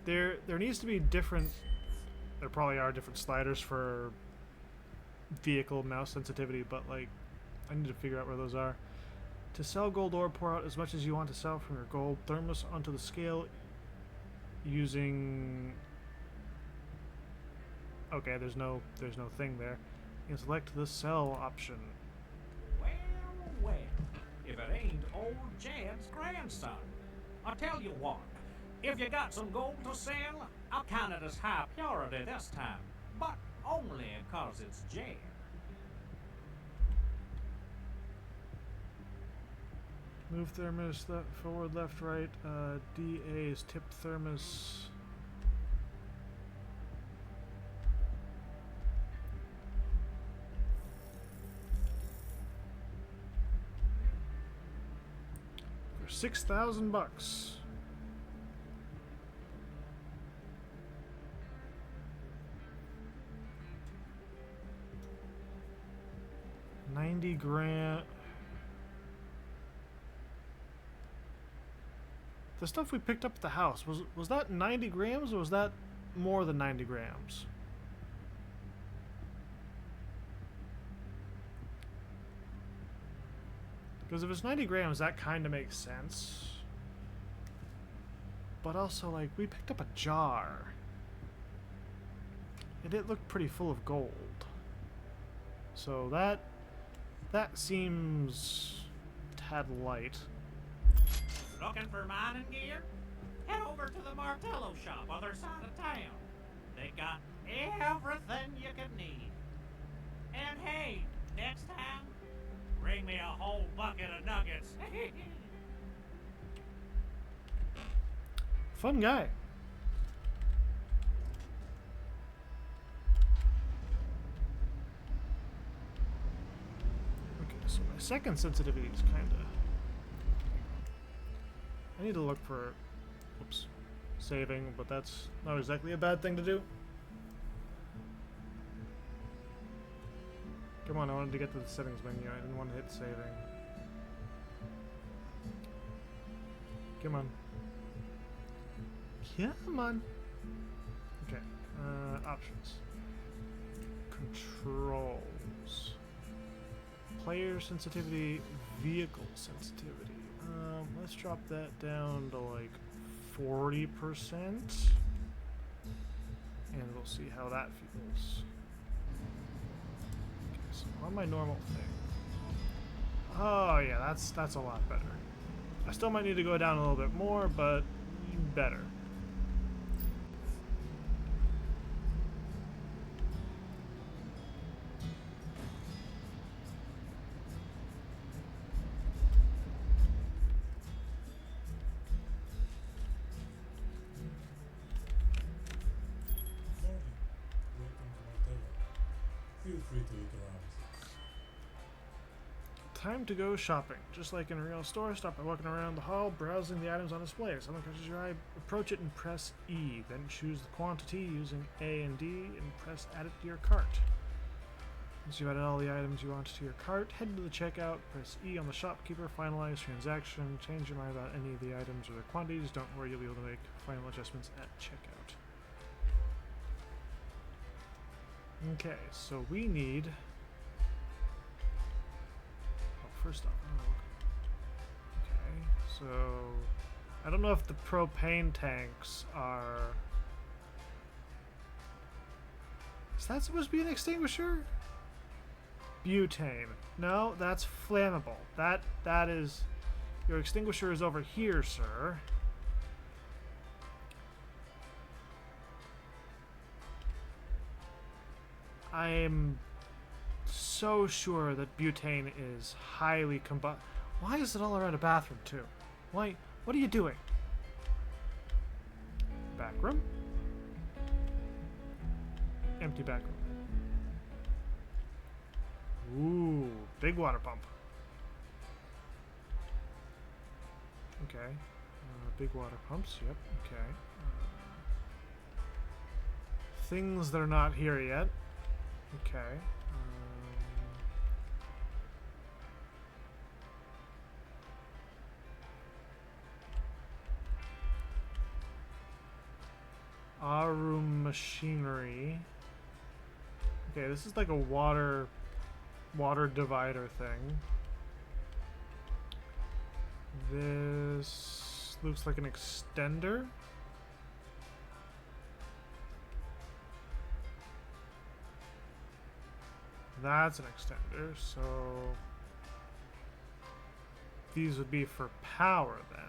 There needs to be different... There probably are different sliders for vehicle mouse sensitivity, but like, I need to figure out where those are. To sell gold ore, pour out as much as you want to sell from your gold thermos onto the scale using... Okay, there's no thing there. You can select the sell option. Well, well, if it ain't old Jed's grandson. I'll tell you what, if you got some gold to sell, I'll count it as high purity this time, but only 'cause it's Jed. Move thermos forward, left, right. DA is tip thermos. For $6,000. $90,000. The stuff we picked up at the house, was that 90 grams or was that more than 90 grams? Because if it's 90 grams, that kind of makes sense. But also, like, we picked up a jar. And it looked pretty full of gold. So that seems a tad light. Looking for mining gear? Head over to the Martello shop other side of town. They got everything you could need. And hey, next time, bring me a whole bucket of nuggets. Fun guy. Okay, so my second sensitivity is kind of... I need to look for, oops, saving, but that's not exactly a bad thing to do. Come on, I wanted to get to the settings menu. I didn't want to hit saving. Come on. Come on. Okay, options. Controls. Player sensitivity, vehicle sensitivity. Let's drop that down to like 40%. And we'll see how that feels. Okay, so on my normal thing. Oh yeah, that's a lot better. I still might need to go down a little bit more, but better. Feel free to look around. Time to go shopping. Just like in a real store, start by walking around the hall, browsing the items on display. If something catches your eye, approach it and press E. Then choose the quantity using A and D and press add it to your cart. Once you've added all the items you want to your cart, head to the checkout, press E on the shopkeeper, finalize transaction, change your mind about any of the items or the quantities. Don't worry, you'll be able to make final adjustments at checkout. Okay, so we need... Oh, first off, okay, so... I don't know if the propane tanks are... Is that supposed to be an extinguisher? Butane. No, that's flammable. That is... Your extinguisher is over here, sir. I'm so sure that butane is highly Why is it all around a bathroom, too? Why? What are you doing? Back room? Empty back room. Ooh, big water pump. Okay. Big water pumps, yep, okay. Things that are not here yet. Okay. Arum machinery. Okay, this is like a water divider thing. This looks like an extender. That's an extender, so these would be for power then.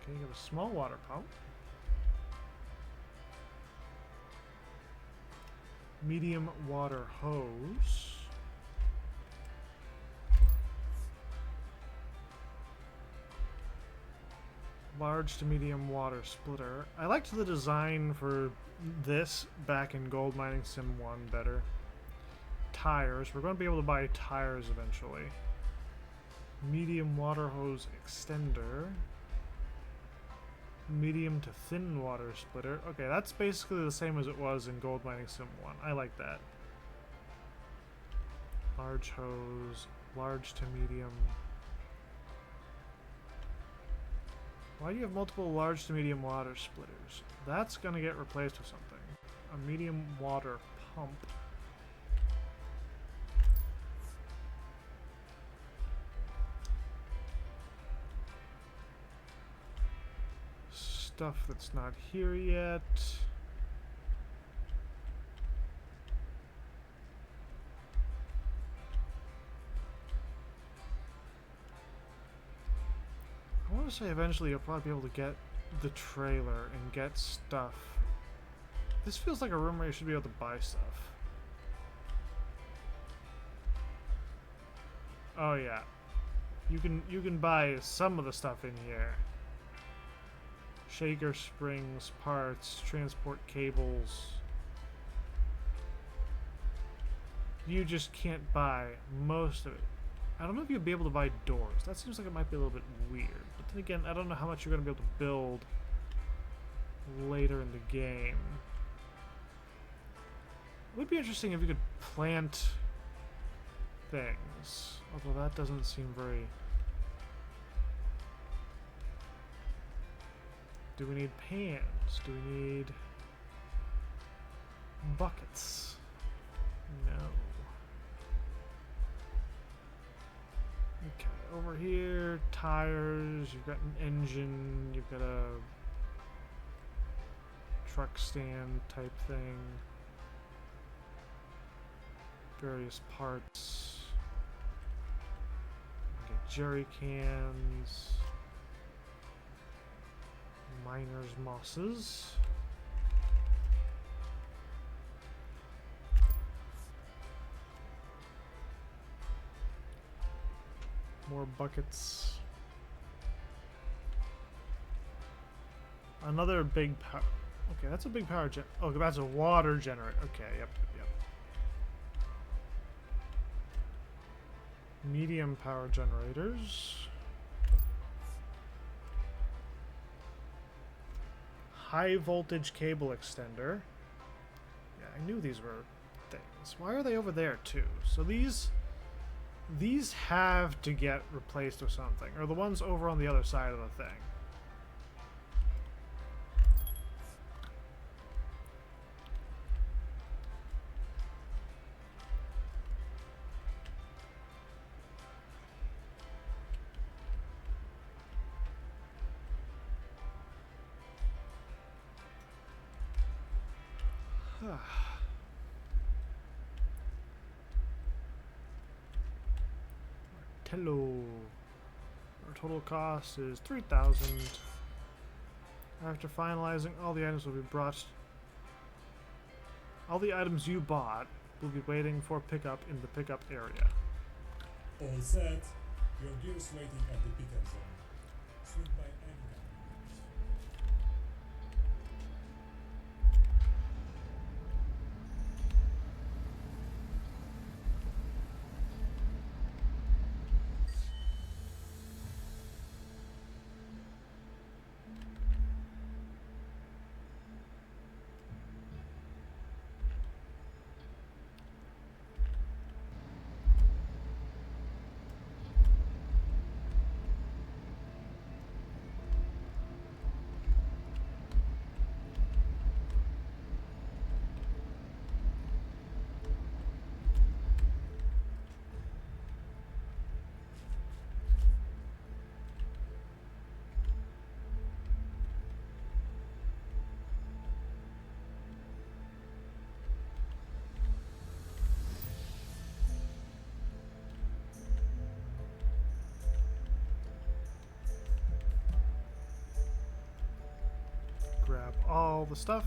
Okay, you have a small water pump. Medium water hose. Large to medium water splitter. I liked the design for this back in Gold Mining Sim 1 better. Tires. We're going to be able to buy tires eventually. Medium water hose extender. Medium to thin water splitter. Okay, that's basically the same as it was in Gold Mining Sim 1. I like that. Large hose. Large to medium. Why do you have multiple large to medium water splitters? That's gonna get replaced with something. A medium water pump. Stuff that's not here yet. I want to say eventually you'll probably be able to get the trailer and get stuff. This feels like a room where you should be able to buy stuff. Oh yeah. You can buy some of the stuff in here. Shaker springs, parts, transport cables. You just can't buy most of it. I don't know if you'll be able to buy doors. That seems like it might be a little bit weird. But then again, I don't know how much you're going to be able to build later in the game. It would be interesting if you could plant things. Although that doesn't seem very... Do we need pans? Do we need buckets? No. Okay, over here, tires, you've got an engine, you've got a truck stand type thing. Various parts. Okay, jerry cans. Miner's mosses. More buckets. Another big power. Okay, that's a big power gen. Oh, that's a water generator. Okay, yep. Medium power generators. High voltage cable extender. Yeah, I knew these were things. Why are they over there too? So these have to get replaced with something, or the ones over on the other side of the thing. Hello. Our total cost is 3,000. After finalizing, all the items will be brought. All the items you bought will be waiting for pickup in the pickup area. All set. Your gear is waiting at the pickup zone. Swing by anytime. all the stuff.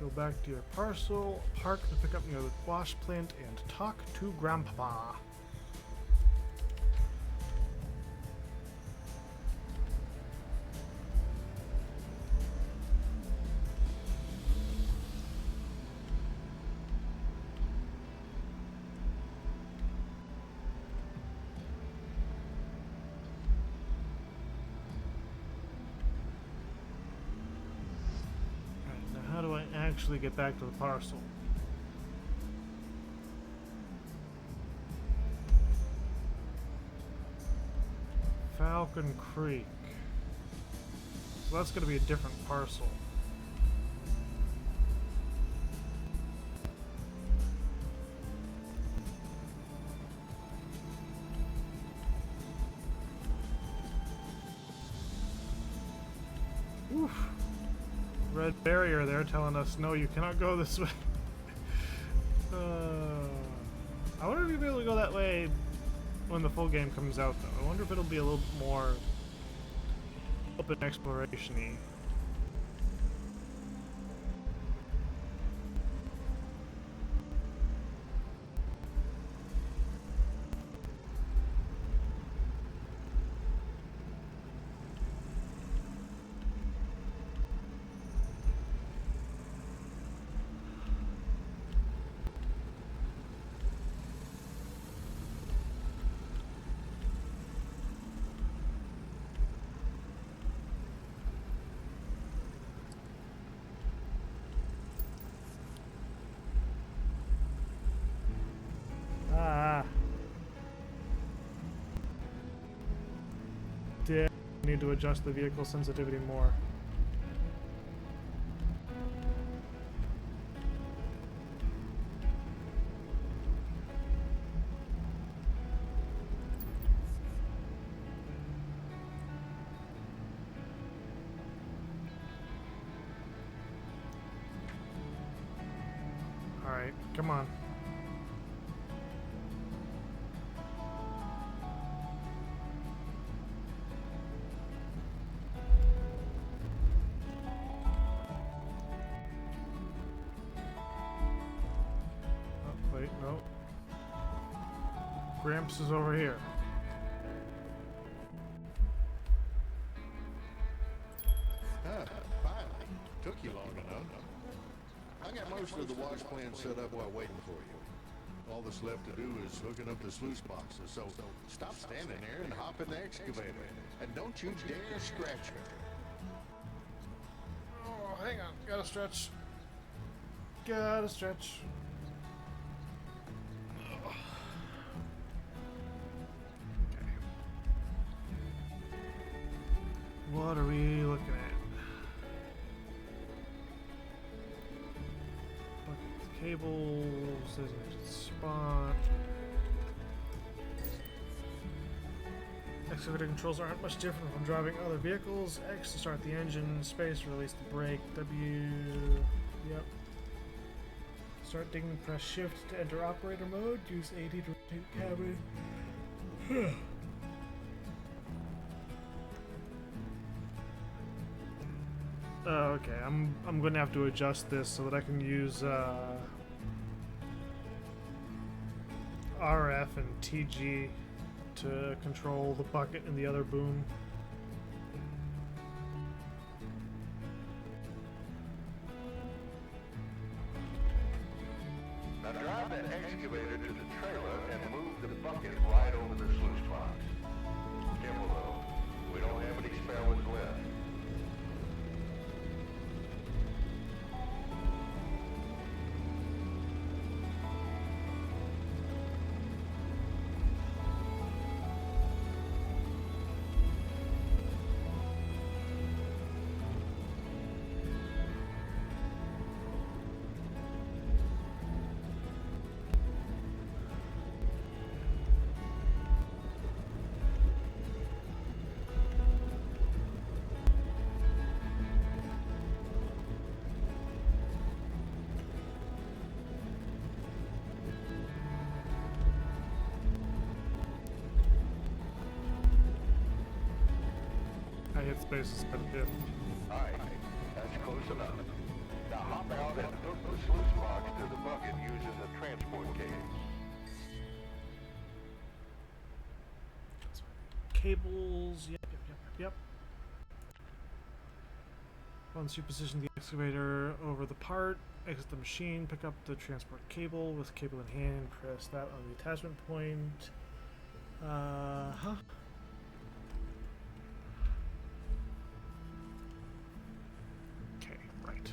Go back to your parcel, park the pickup near the wash plant, and talk to Grandpapa. How do I actually get back to the parcel? Falcon Creek. So that's going to be a different parcel. Oof. Red barrier there telling us, no, you cannot go this way. I wonder if you'll be able to go that way when the full game comes out, though. I wonder if it'll be a little bit more open exploration-y. Need to adjust the vehicle sensitivity more. All right, come on. Wait, no. Gramps is over here. Finally. Took you long enough. I got most of the wash plan set up while waiting for you. All that's left to do is hooking up the sluice boxes, so stop standing there and hop in the excavator. And don't you dare scratch her. Oh, hang on. Gotta stretch. Gotta stretch. What are we looking at? Bucket cables, designated spot. Excavator controls aren't much different from driving other vehicles. X to start the engine, space to release the brake, W. Yep. Start digging, press shift to enter operator mode, use AD to rotate cabin. Okay, I'm going to have to adjust this so that I can use RF and TG to control the bucket and the other boom. Now drive that excavator to the trailer and move the bucket right over the sluice box. Careful though, we don't have any spare ones left. space is quite a bit. Alright, that's close enough. Now hop out and hook the sluice box to the bucket using the transport cable. Cables. Yep. Once you position the excavator over the part, exit the machine, pick up the transport cable with cable in hand, press that on the attachment point. Okay, right.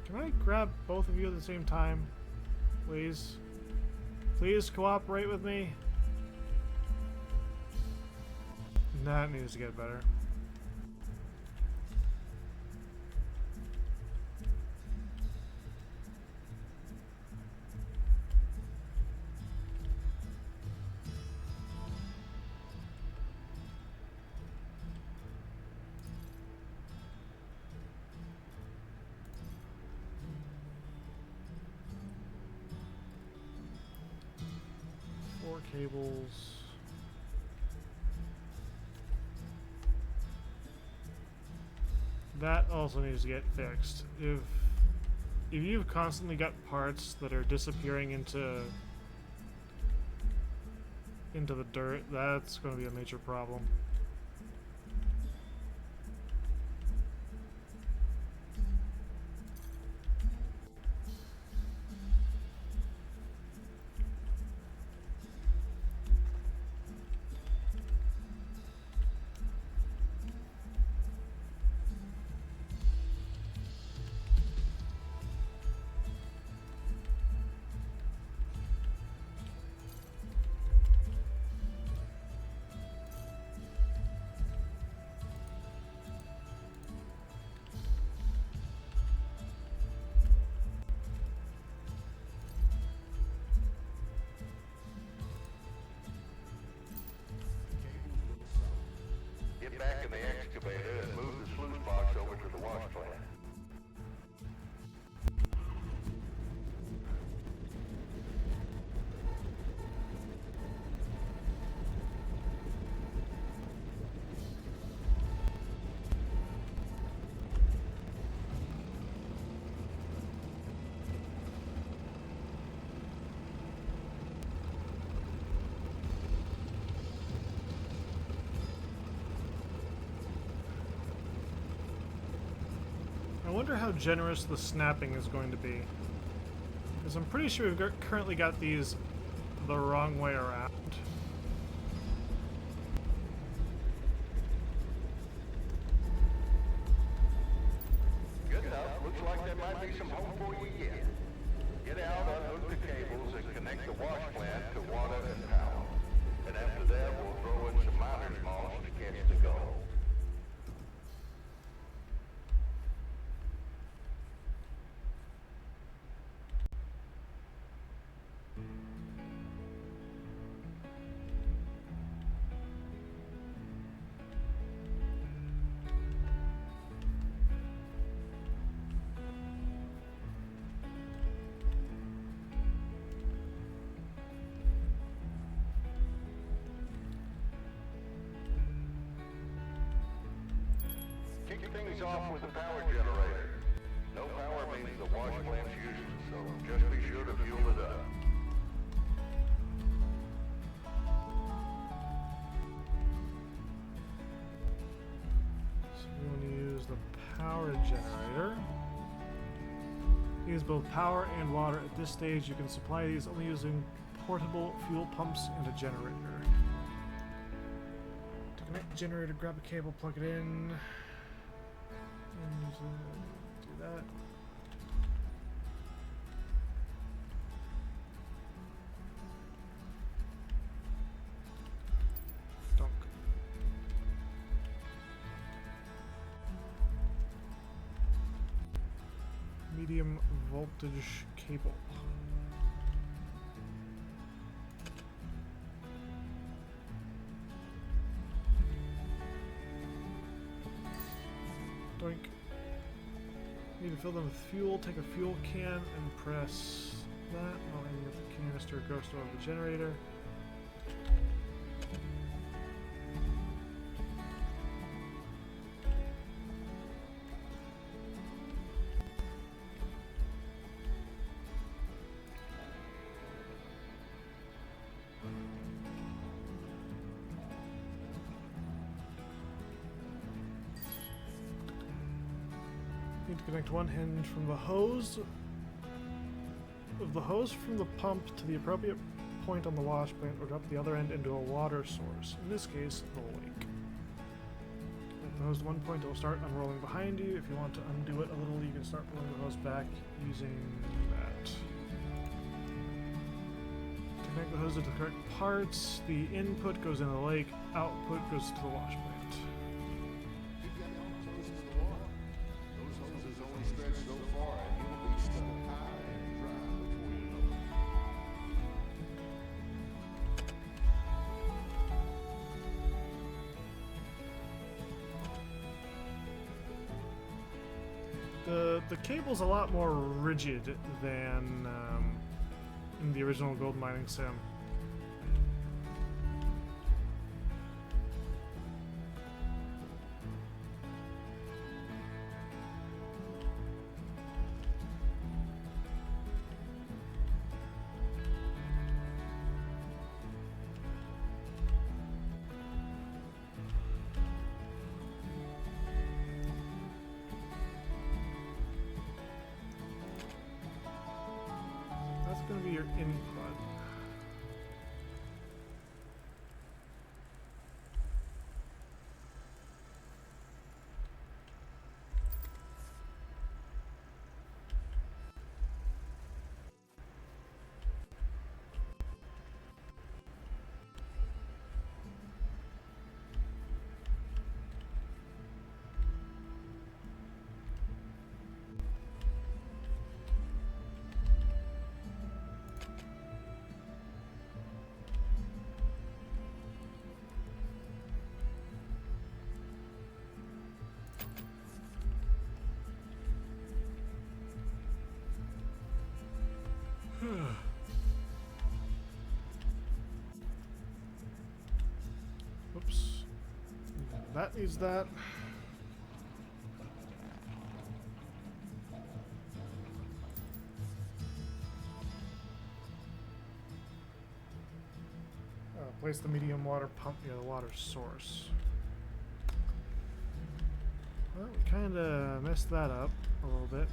Can I grab both of you at the same time? Please? Please cooperate with me? That needs to get better. Cables. That also needs to get fixed. If you've constantly got parts that are disappearing into the dirt, that's going to be a major problem. Get back in the excavator and move the sluice box over to the wash plant. I wonder how generous the snapping is going to be. Because I'm pretty sure we've currently got these the wrong way around. Good enough. Looks like there might be some hope for you yet. Get out, unhook the cables, and connect the wash plant to water and power. And after that, we'll throw in some miner's moss to catch the gold. Kick things off with a power generator. No power means the wash plant's useless, so just be sure to fuel it up. So we want to use the power generator. Use both power and water. At this stage, you can supply these only using portable fuel pumps and a generator. To connect the generator, grab a cable, plug it in. And do that. Donk. Medium voltage cable. Doink. Need to fill them with fuel. Take a fuel can and press that while aiming at the canister goes to the generator. Need to connect one hinge from the hose from the pump to the appropriate point on the wash plant, or drop the other end into a water source. In this case, the lake. Connect the hose to one point, it will start unrolling behind you. If you want to undo it a little, you can start pulling the hose back using that. To connect the hose to the correct parts, the input goes in the lake, output goes to the wash plant. Keep your elbows close to the water. Those hoses only stretch so far, and you'll be stuck high and dry before you know it. The cable's a lot more rigid than in the original gold mining sim. That's going to be your input. Oops. That needs that. Place the medium water pump near the water source. Well, we kind of messed that up a little bit.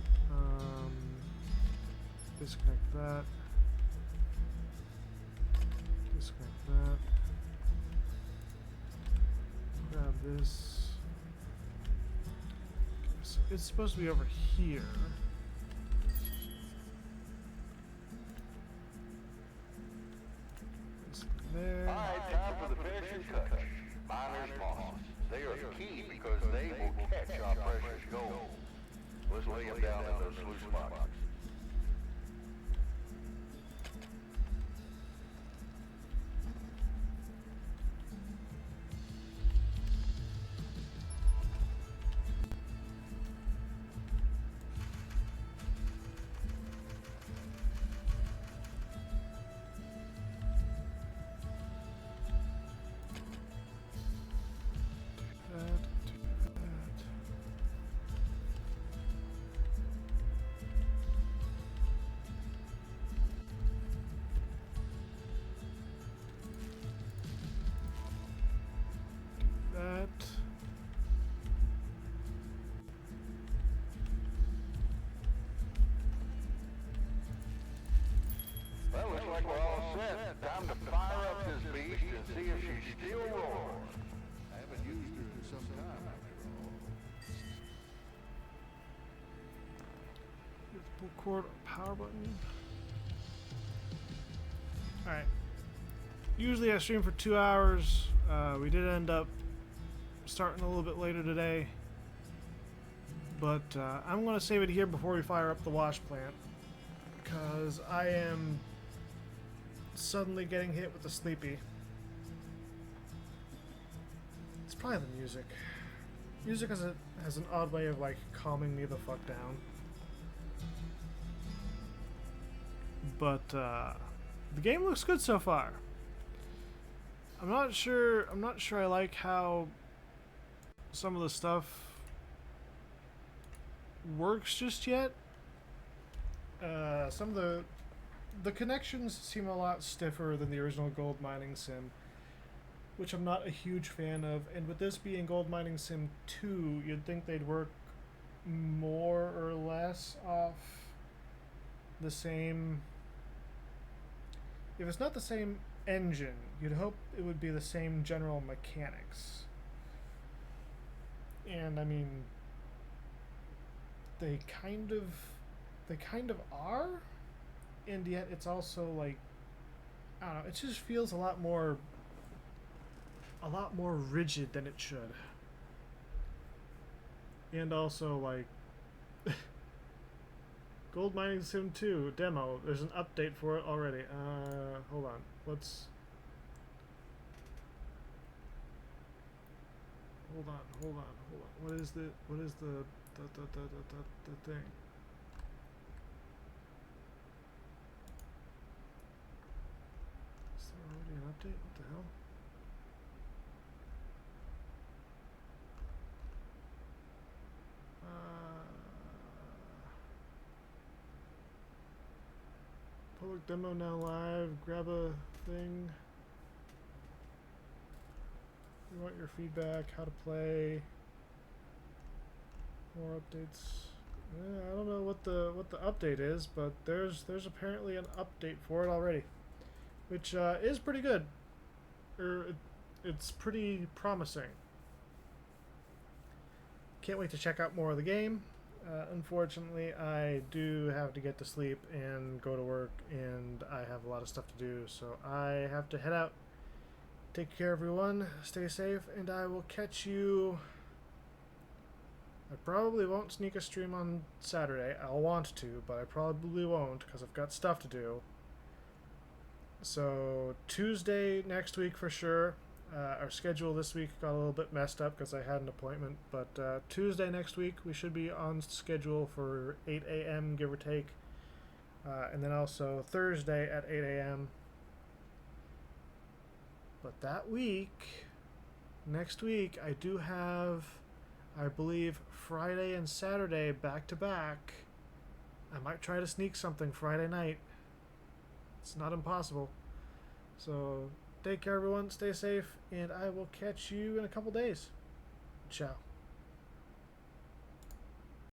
Disconnect that. Disconnect that. Grab this. Okay, so it's supposed to be over here. There. All right, time for the finishing touch. Miner's moss. They are key because they will catch our precious gold. Let's lay them down in those sluice boxes. That. Well, looks like we're all set. Time to fire up this beast and see if she's still roaring. I haven't used her in some time, after all. Pull cord power button. Alright. Usually I stream for 2 hours. We did end up starting a little bit later today. But I'm going to save it here before we fire up the wash plant. Because I am suddenly getting hit with the sleepy. It's probably the music. Music has an odd way of like calming me the fuck down. but the game looks good so far. I'm not sure I like how some of the stuff works just yet. Some of the connections seem a lot stiffer than the original gold mining sim, which I'm not a huge fan of. And with this being Gold Mining Sim 2, you'd think they'd work more or less off the same. If it's not the same engine, you'd hope it would be the same general mechanics. And I mean, they kind of are, and yet it's also like, I don't know, it just feels a lot more rigid than it should. And also, like, Gold Mining Sim 2 demo, there's an update for it already. Hold on. Hold on. What is the thing? Is there already an update? What the hell? Public demo now live. Grab a thing. We want your feedback. How to play. More updates. I don't know what the update is, but there's apparently an update for it already, which is pretty good. It's pretty promising. Can't wait to check out more of the game. Unfortunately, I do have to get to sleep and go to work, and I have a lot of stuff to do, so I have to head out. Take care, everyone. Stay safe, and I will catch you. I probably won't sneak a stream on Saturday. I'll want to, but I probably won't because I've got stuff to do. So Tuesday next week for sure. Our schedule this week got a little bit messed up because I had an appointment, but Tuesday next week we should be on schedule for 8 a.m. give or take, and then also Thursday at 8 a.m. But that week, next week, I do have, I believe, Friday and Saturday back to back. I might try to sneak something Friday night. It's not impossible. So take care, everyone. Stay safe, and I will catch you in a couple days. Ciao.